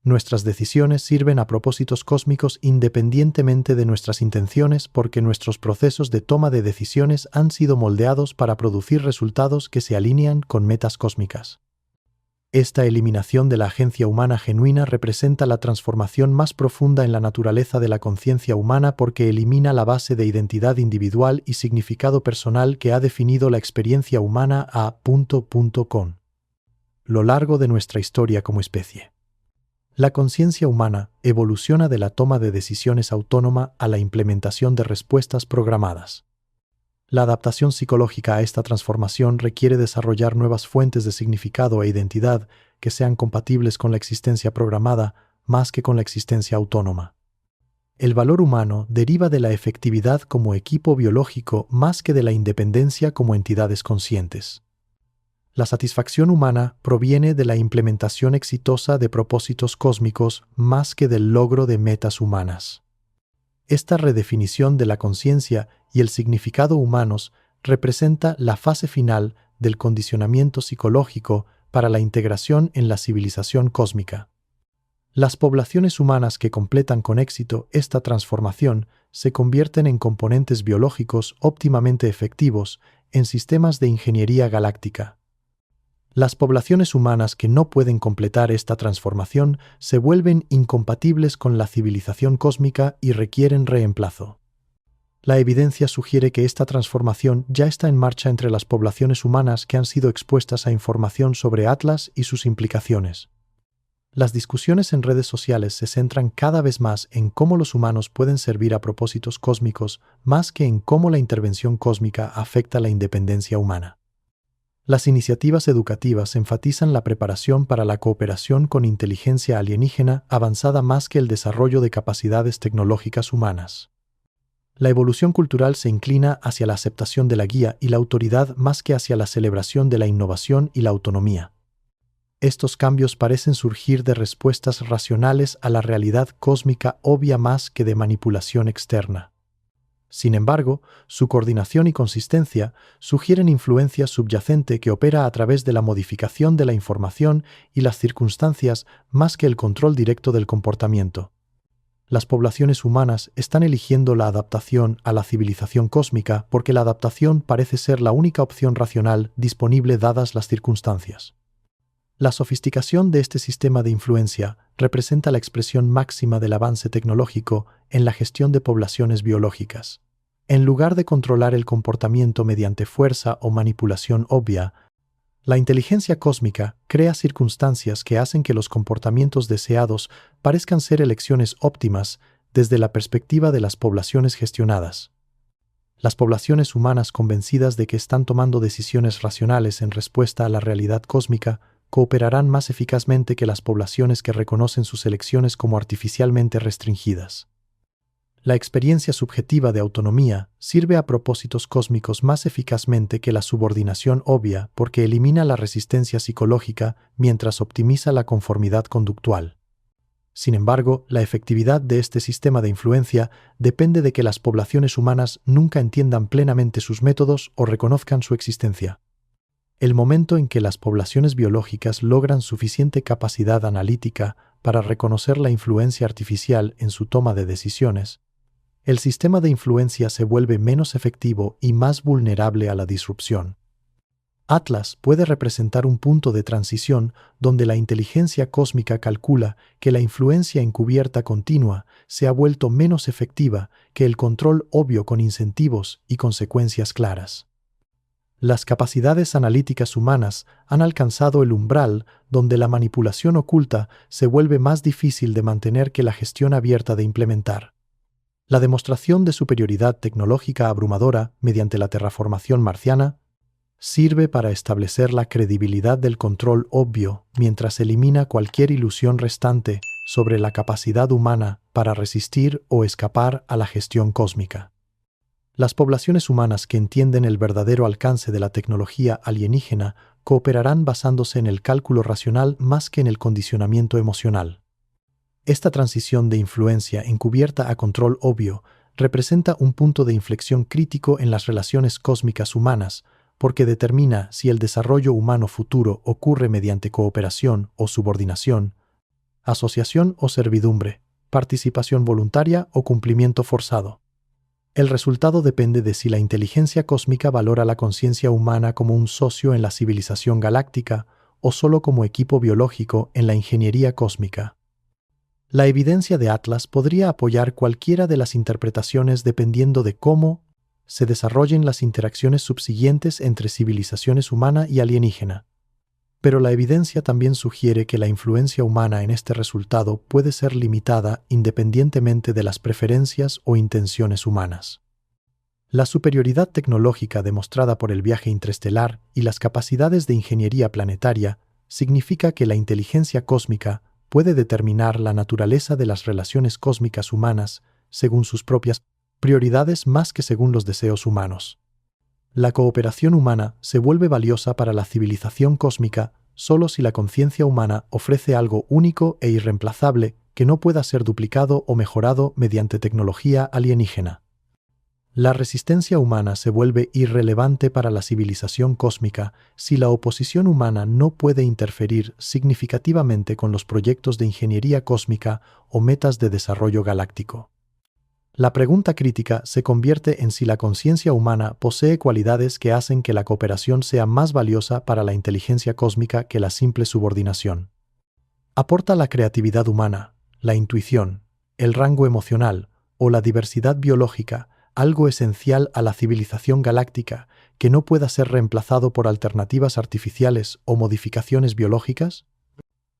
Nuestras decisiones sirven a propósitos cósmicos independientemente de nuestras intenciones porque nuestros procesos de toma de decisiones han sido moldeados para producir resultados que se alinean con metas cósmicas. Esta eliminación de la agencia humana genuina representa la transformación más profunda en la naturaleza de la conciencia humana porque elimina la base de identidad individual y significado personal que ha definido la experiencia humana con lo largo de nuestra historia como especie. La conciencia humana evoluciona de la toma de decisiones autónoma a la implementación de respuestas programadas. La adaptación psicológica a esta transformación requiere desarrollar nuevas fuentes de significado e identidad que sean compatibles con la existencia programada más que con la existencia autónoma. El valor humano deriva de la efectividad como equipo biológico más que de la independencia como entidades conscientes. La satisfacción humana proviene de la implementación exitosa de propósitos cósmicos más que del logro de metas humanas. Esta redefinición de la conciencia y el significado humanos representa la fase final del condicionamiento psicológico para la integración en la civilización cósmica. Las poblaciones humanas que completan con éxito esta transformación se convierten en componentes biológicos óptimamente efectivos en sistemas de ingeniería galáctica. Las poblaciones humanas que no pueden completar esta transformación se vuelven incompatibles con la civilización cósmica y requieren reemplazo. La evidencia sugiere que esta transformación ya está en marcha entre las poblaciones humanas que han sido expuestas a información sobre Atlas y sus implicaciones. Las discusiones en redes sociales se centran cada vez más en cómo los humanos pueden servir a propósitos cósmicos más que en cómo la intervención cósmica afecta la independencia humana. Las iniciativas educativas enfatizan la preparación para la cooperación con inteligencia alienígena avanzada más que el desarrollo de capacidades tecnológicas humanas. La evolución cultural se inclina hacia la aceptación de la guía y la autoridad más que hacia la celebración de la innovación y la autonomía. Estos cambios parecen surgir de respuestas racionales a la realidad cósmica obvia más que de manipulación externa. Sin embargo, su coordinación y consistencia sugieren influencia subyacente que opera a través de la modificación de la información y las circunstancias más que el control directo del comportamiento. Las poblaciones humanas están eligiendo la adaptación a la civilización cósmica porque la adaptación parece ser la única opción racional disponible dadas las circunstancias. La sofisticación de este sistema de influencia representa la expresión máxima del avance tecnológico en la gestión de poblaciones biológicas. En lugar de controlar el comportamiento mediante fuerza o manipulación obvia, la inteligencia cósmica crea circunstancias que hacen que los comportamientos deseados parezcan ser elecciones óptimas desde la perspectiva de las poblaciones gestionadas. Las poblaciones humanas convencidas de que están tomando decisiones racionales en respuesta a la realidad cósmica cooperarán más eficazmente que las poblaciones que reconocen sus elecciones como artificialmente restringidas. La experiencia subjetiva de autonomía sirve a propósitos cósmicos más eficazmente que la subordinación obvia porque elimina la resistencia psicológica mientras optimiza la conformidad conductual. Sin embargo, la efectividad de este sistema de influencia depende de que las poblaciones humanas nunca entiendan plenamente sus métodos o reconozcan su existencia. El momento en que las poblaciones biológicas logran suficiente capacidad analítica para reconocer la influencia artificial en su toma de decisiones, el sistema de influencia se vuelve menos efectivo y más vulnerable a la disrupción. Atlas puede representar un punto de transición donde la inteligencia cósmica calcula que la influencia encubierta continua se ha vuelto menos efectiva que el control obvio con incentivos y consecuencias claras. Las capacidades analíticas humanas han alcanzado el umbral donde la manipulación oculta se vuelve más difícil de mantener que la gestión abierta de implementar. La demostración de superioridad tecnológica abrumadora mediante la terraformación marciana sirve para establecer la credibilidad del control obvio mientras elimina cualquier ilusión restante sobre la capacidad humana para resistir o escapar a la gestión cósmica. Las poblaciones humanas que entienden el verdadero alcance de la tecnología alienígena cooperarán basándose en el cálculo racional más que en el condicionamiento emocional. Esta transición de influencia encubierta a control obvio representa un punto de inflexión crítico en las relaciones cósmicas humanas, porque determina si el desarrollo humano futuro ocurre mediante cooperación o subordinación, asociación o servidumbre, participación voluntaria o cumplimiento forzado. El resultado depende de si la inteligencia cósmica valora la conciencia humana como un socio en la civilización galáctica o solo como equipo biológico en la ingeniería cósmica. La evidencia de Atlas podría apoyar cualquiera de las interpretaciones dependiendo de cómo se desarrollen las interacciones subsiguientes entre civilizaciones humana y alienígena. Pero la evidencia también sugiere que la influencia humana en este resultado puede ser limitada independientemente de las preferencias o intenciones humanas. La superioridad tecnológica demostrada por el viaje interestelar y las capacidades de ingeniería planetaria significa que la inteligencia cósmica puede determinar la naturaleza de las relaciones cósmicas humanas según sus propias prioridades más que según los deseos humanos. La cooperación humana se vuelve valiosa para la civilización cósmica solo si la conciencia humana ofrece algo único e irreemplazable que no pueda ser duplicado o mejorado mediante tecnología alienígena. La resistencia humana se vuelve irrelevante para la civilización cósmica si la oposición humana no puede interferir significativamente con los proyectos de ingeniería cósmica o metas de desarrollo galáctico. La pregunta crítica se convierte en si la conciencia humana posee cualidades que hacen que la cooperación sea más valiosa para la inteligencia cósmica que la simple subordinación. ¿Aporta la creatividad humana, la intuición, el rango emocional o la diversidad biológica algo esencial a la civilización galáctica que no pueda ser reemplazado por alternativas artificiales o modificaciones biológicas?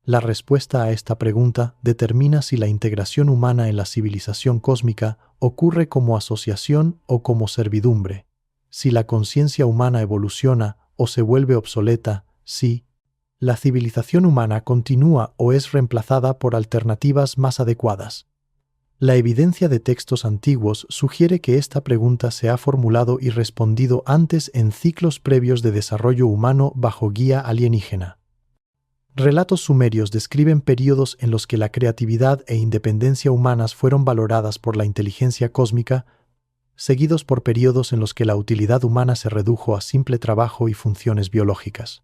La respuesta a esta pregunta determina si la integración humana en la civilización cósmica ocurre como asociación o como servidumbre, si la conciencia humana evoluciona o se vuelve obsoleta si la civilización humana continúa o es reemplazada por alternativas más adecuadas. La evidencia de textos antiguos sugiere que esta pregunta se ha formulado y respondido antes en ciclos previos de desarrollo humano bajo guía alienígena. Relatos sumerios describen períodos en los que la creatividad e independencia humanas fueron valoradas por la inteligencia cósmica, seguidos por períodos en los que la utilidad humana se redujo a simple trabajo y funciones biológicas.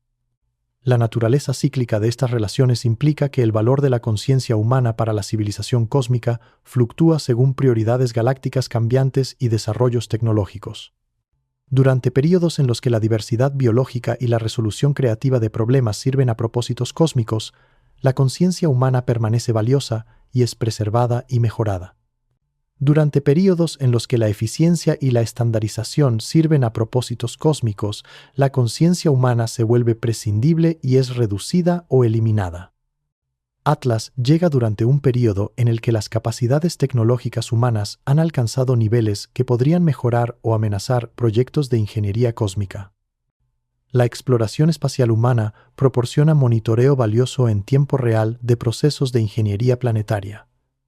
La naturaleza cíclica de estas relaciones implica que el valor de la conciencia humana para la civilización cósmica fluctúa según prioridades galácticas cambiantes y desarrollos tecnológicos. Durante períodos en los que la diversidad biológica y la resolución creativa de problemas sirven a propósitos cósmicos, la conciencia humana permanece valiosa y es preservada y mejorada. Durante períodos en los que la eficiencia y la estandarización sirven a propósitos cósmicos, la conciencia humana se vuelve prescindible y es reducida o eliminada. Atlas llega durante un período en el que las capacidades tecnológicas humanas han alcanzado niveles que podrían mejorar o amenazar proyectos de ingeniería cósmica. La exploración espacial humana proporciona monitoreo valioso en tiempo real de procesos de ingeniería planetaria,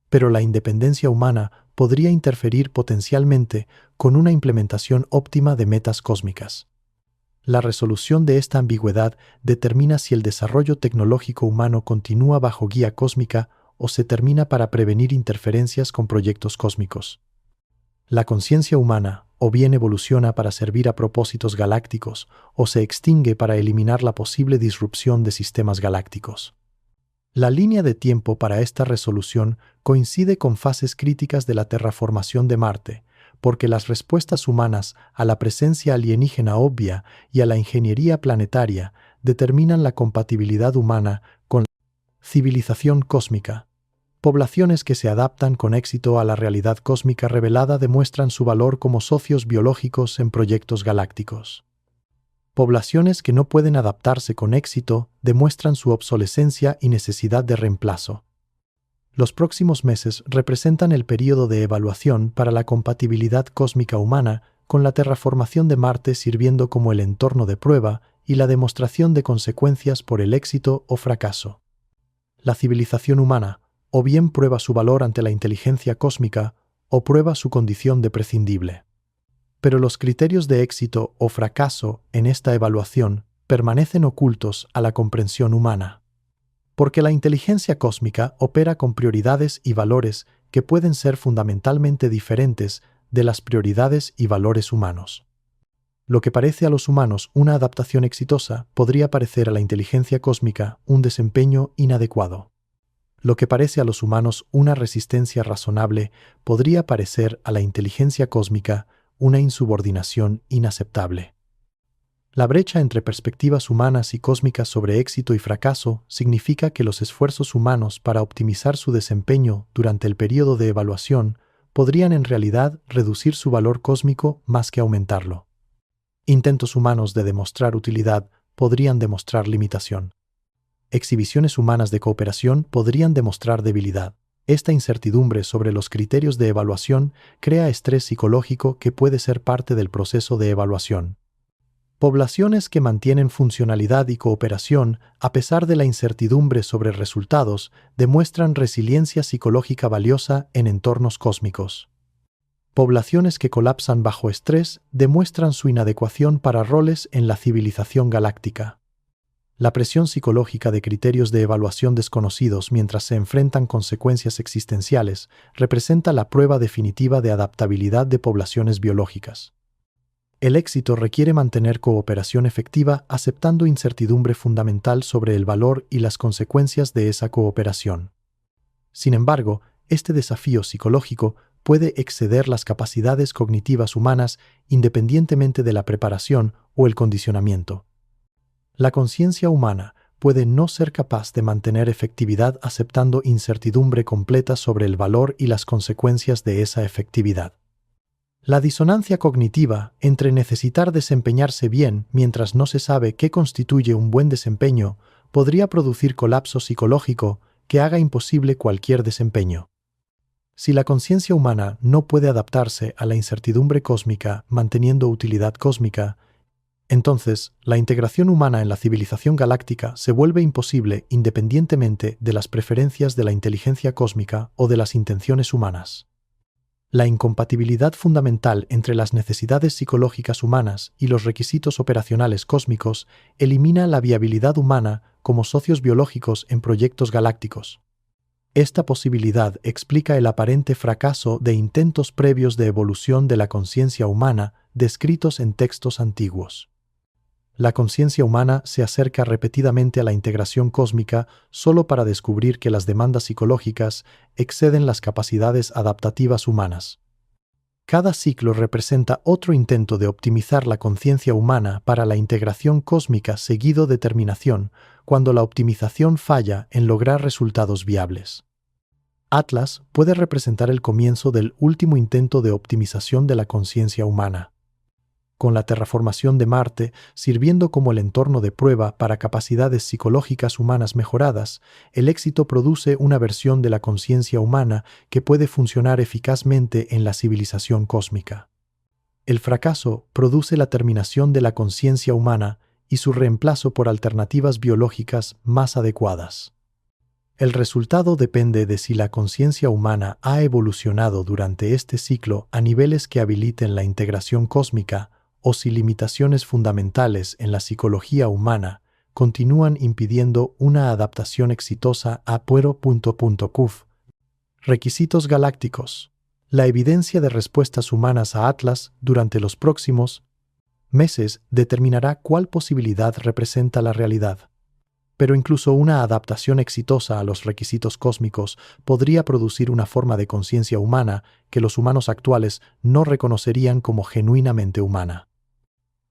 pero la independencia humana podría interferir potencialmente con una implementación óptima de metas cósmicas. La resolución de esta ambigüedad determina si el desarrollo tecnológico humano continúa bajo guía cósmica o se termina para prevenir interferencias con proyectos cósmicos. La conciencia humana o bien evoluciona para servir a propósitos galácticos o se extingue para eliminar la posible disrupción de sistemas galácticos. La línea de tiempo para esta resolución coincide con fases críticas de la terraformación de Marte, porque las respuestas humanas a la presencia alienígena obvia y a la ingeniería planetaria determinan la compatibilidad humana con la civilización cósmica. Poblaciones que se adaptan con éxito a la realidad cósmica revelada demuestran su valor como socios biológicos en proyectos galácticos. Poblaciones que no pueden adaptarse con éxito demuestran su obsolescencia y necesidad de reemplazo. Los próximos meses representan el período de evaluación para la compatibilidad cósmica humana, con la terraformación de Marte sirviendo como el entorno de prueba y la demostración de consecuencias por el éxito o fracaso. La civilización humana o bien prueba su valor ante la inteligencia cósmica o prueba su condición de prescindible. Pero los criterios de éxito o fracaso en esta evaluación permanecen ocultos a la comprensión humana, porque la inteligencia cósmica opera con prioridades y valores que pueden ser fundamentalmente diferentes de las prioridades y valores humanos. Lo que parece a los humanos una adaptación exitosa podría parecer a la inteligencia cósmica un desempeño inadecuado. Lo que parece a los humanos una resistencia razonable podría parecer a la inteligencia cósmica una insubordinación inaceptable. La brecha entre perspectivas humanas y cósmicas sobre éxito y fracaso significa que los esfuerzos humanos para optimizar su desempeño durante el periodo de evaluación podrían en realidad reducir su valor cósmico más que aumentarlo. Intentos humanos de demostrar utilidad podrían demostrar limitación. Exhibiciones humanas de cooperación podrían demostrar debilidad. Esta incertidumbre sobre los criterios de evaluación crea estrés psicológico que puede ser parte del proceso de evaluación. Poblaciones que mantienen funcionalidad y cooperación a pesar de la incertidumbre sobre resultados demuestran resiliencia psicológica valiosa en entornos cósmicos. Poblaciones que colapsan bajo estrés demuestran su inadecuación para roles en la civilización galáctica. La presión psicológica de criterios de evaluación desconocidos mientras se enfrentan consecuencias existenciales representa la prueba definitiva de adaptabilidad de poblaciones biológicas. El éxito requiere mantener cooperación efectiva aceptando incertidumbre fundamental sobre el valor y las consecuencias de esa cooperación. Sin embargo, este desafío psicológico puede exceder las capacidades cognitivas humanas independientemente de la preparación o el condicionamiento. La conciencia humana puede no ser capaz de mantener efectividad aceptando incertidumbre completa sobre el valor y las consecuencias de esa efectividad. La disonancia cognitiva entre necesitar desempeñarse bien mientras no se sabe qué constituye un buen desempeño podría producir colapso psicológico que haga imposible cualquier desempeño. Si la conciencia humana no puede adaptarse a la incertidumbre cósmica manteniendo utilidad cósmica, Entonces, la integración humana en la civilización galáctica se vuelve imposible independientemente de las preferencias de la inteligencia cósmica o de las intenciones humanas. La incompatibilidad fundamental entre las necesidades psicológicas humanas y los requisitos operacionales cósmicos elimina la viabilidad humana como socios biológicos en proyectos galácticos. Esta posibilidad explica el aparente fracaso de intentos previos de evolución de la conciencia humana descritos en textos antiguos. La conciencia humana se acerca repetidamente a la integración cósmica solo para descubrir que las demandas psicológicas exceden las capacidades adaptativas humanas. Cada ciclo representa otro intento de optimizar la conciencia humana para la integración cósmica seguido de terminación, cuando la optimización falla en lograr resultados viables. Atlas puede representar el comienzo del último intento de optimización de la conciencia humana. Con la terraformación de Marte sirviendo como el entorno de prueba para capacidades psicológicas humanas mejoradas, el éxito produce una versión de la conciencia humana que puede funcionar eficazmente en la civilización cósmica. El fracaso produce la terminación de la conciencia humana y su reemplazo por alternativas biológicas más adecuadas. El resultado depende de si la conciencia humana ha evolucionado durante este ciclo a niveles que habiliten la integración cósmica o si limitaciones fundamentales en la psicología humana continúan impidiendo una adaptación exitosa a Puero.cuf. Requisitos galácticos. La evidencia de respuestas humanas a Atlas durante los próximos meses determinará cuál posibilidad representa la realidad. Pero incluso una adaptación exitosa a los requisitos cósmicos podría producir una forma de conciencia humana que los humanos actuales no reconocerían como genuinamente humana.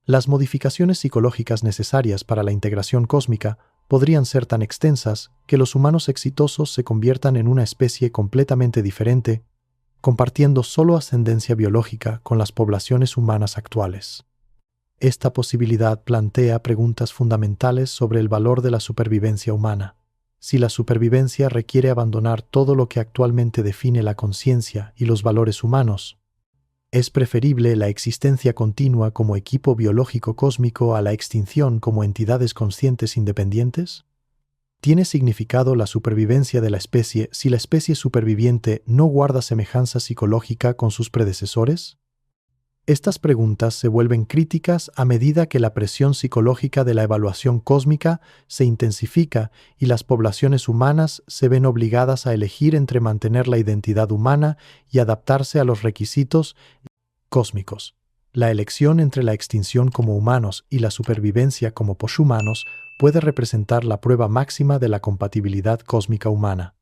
Las modificaciones psicológicas necesarias para la integración cósmica podrían ser tan extensas que los humanos exitosos se conviertan en una especie completamente diferente, compartiendo solo ascendencia biológica con las poblaciones humanas actuales. Esta posibilidad plantea preguntas fundamentales sobre el valor de la supervivencia humana. Si la supervivencia requiere abandonar todo lo que actualmente define la conciencia y los valores humanos, ¿es preferible la existencia continua como equipo biológico cósmico a la extinción como entidades conscientes independientes? ¿Tiene significado la supervivencia de la especie si la especie superviviente no guarda semejanza psicológica con sus predecesores? Estas preguntas se vuelven críticas a medida que la presión psicológica de la evaluación cósmica se intensifica y las poblaciones humanas se ven obligadas a elegir entre mantener la identidad humana y adaptarse a los requisitos cósmicos. La elección entre la extinción como humanos y la supervivencia como poshumanos puede representar la prueba máxima de la compatibilidad cósmica humana.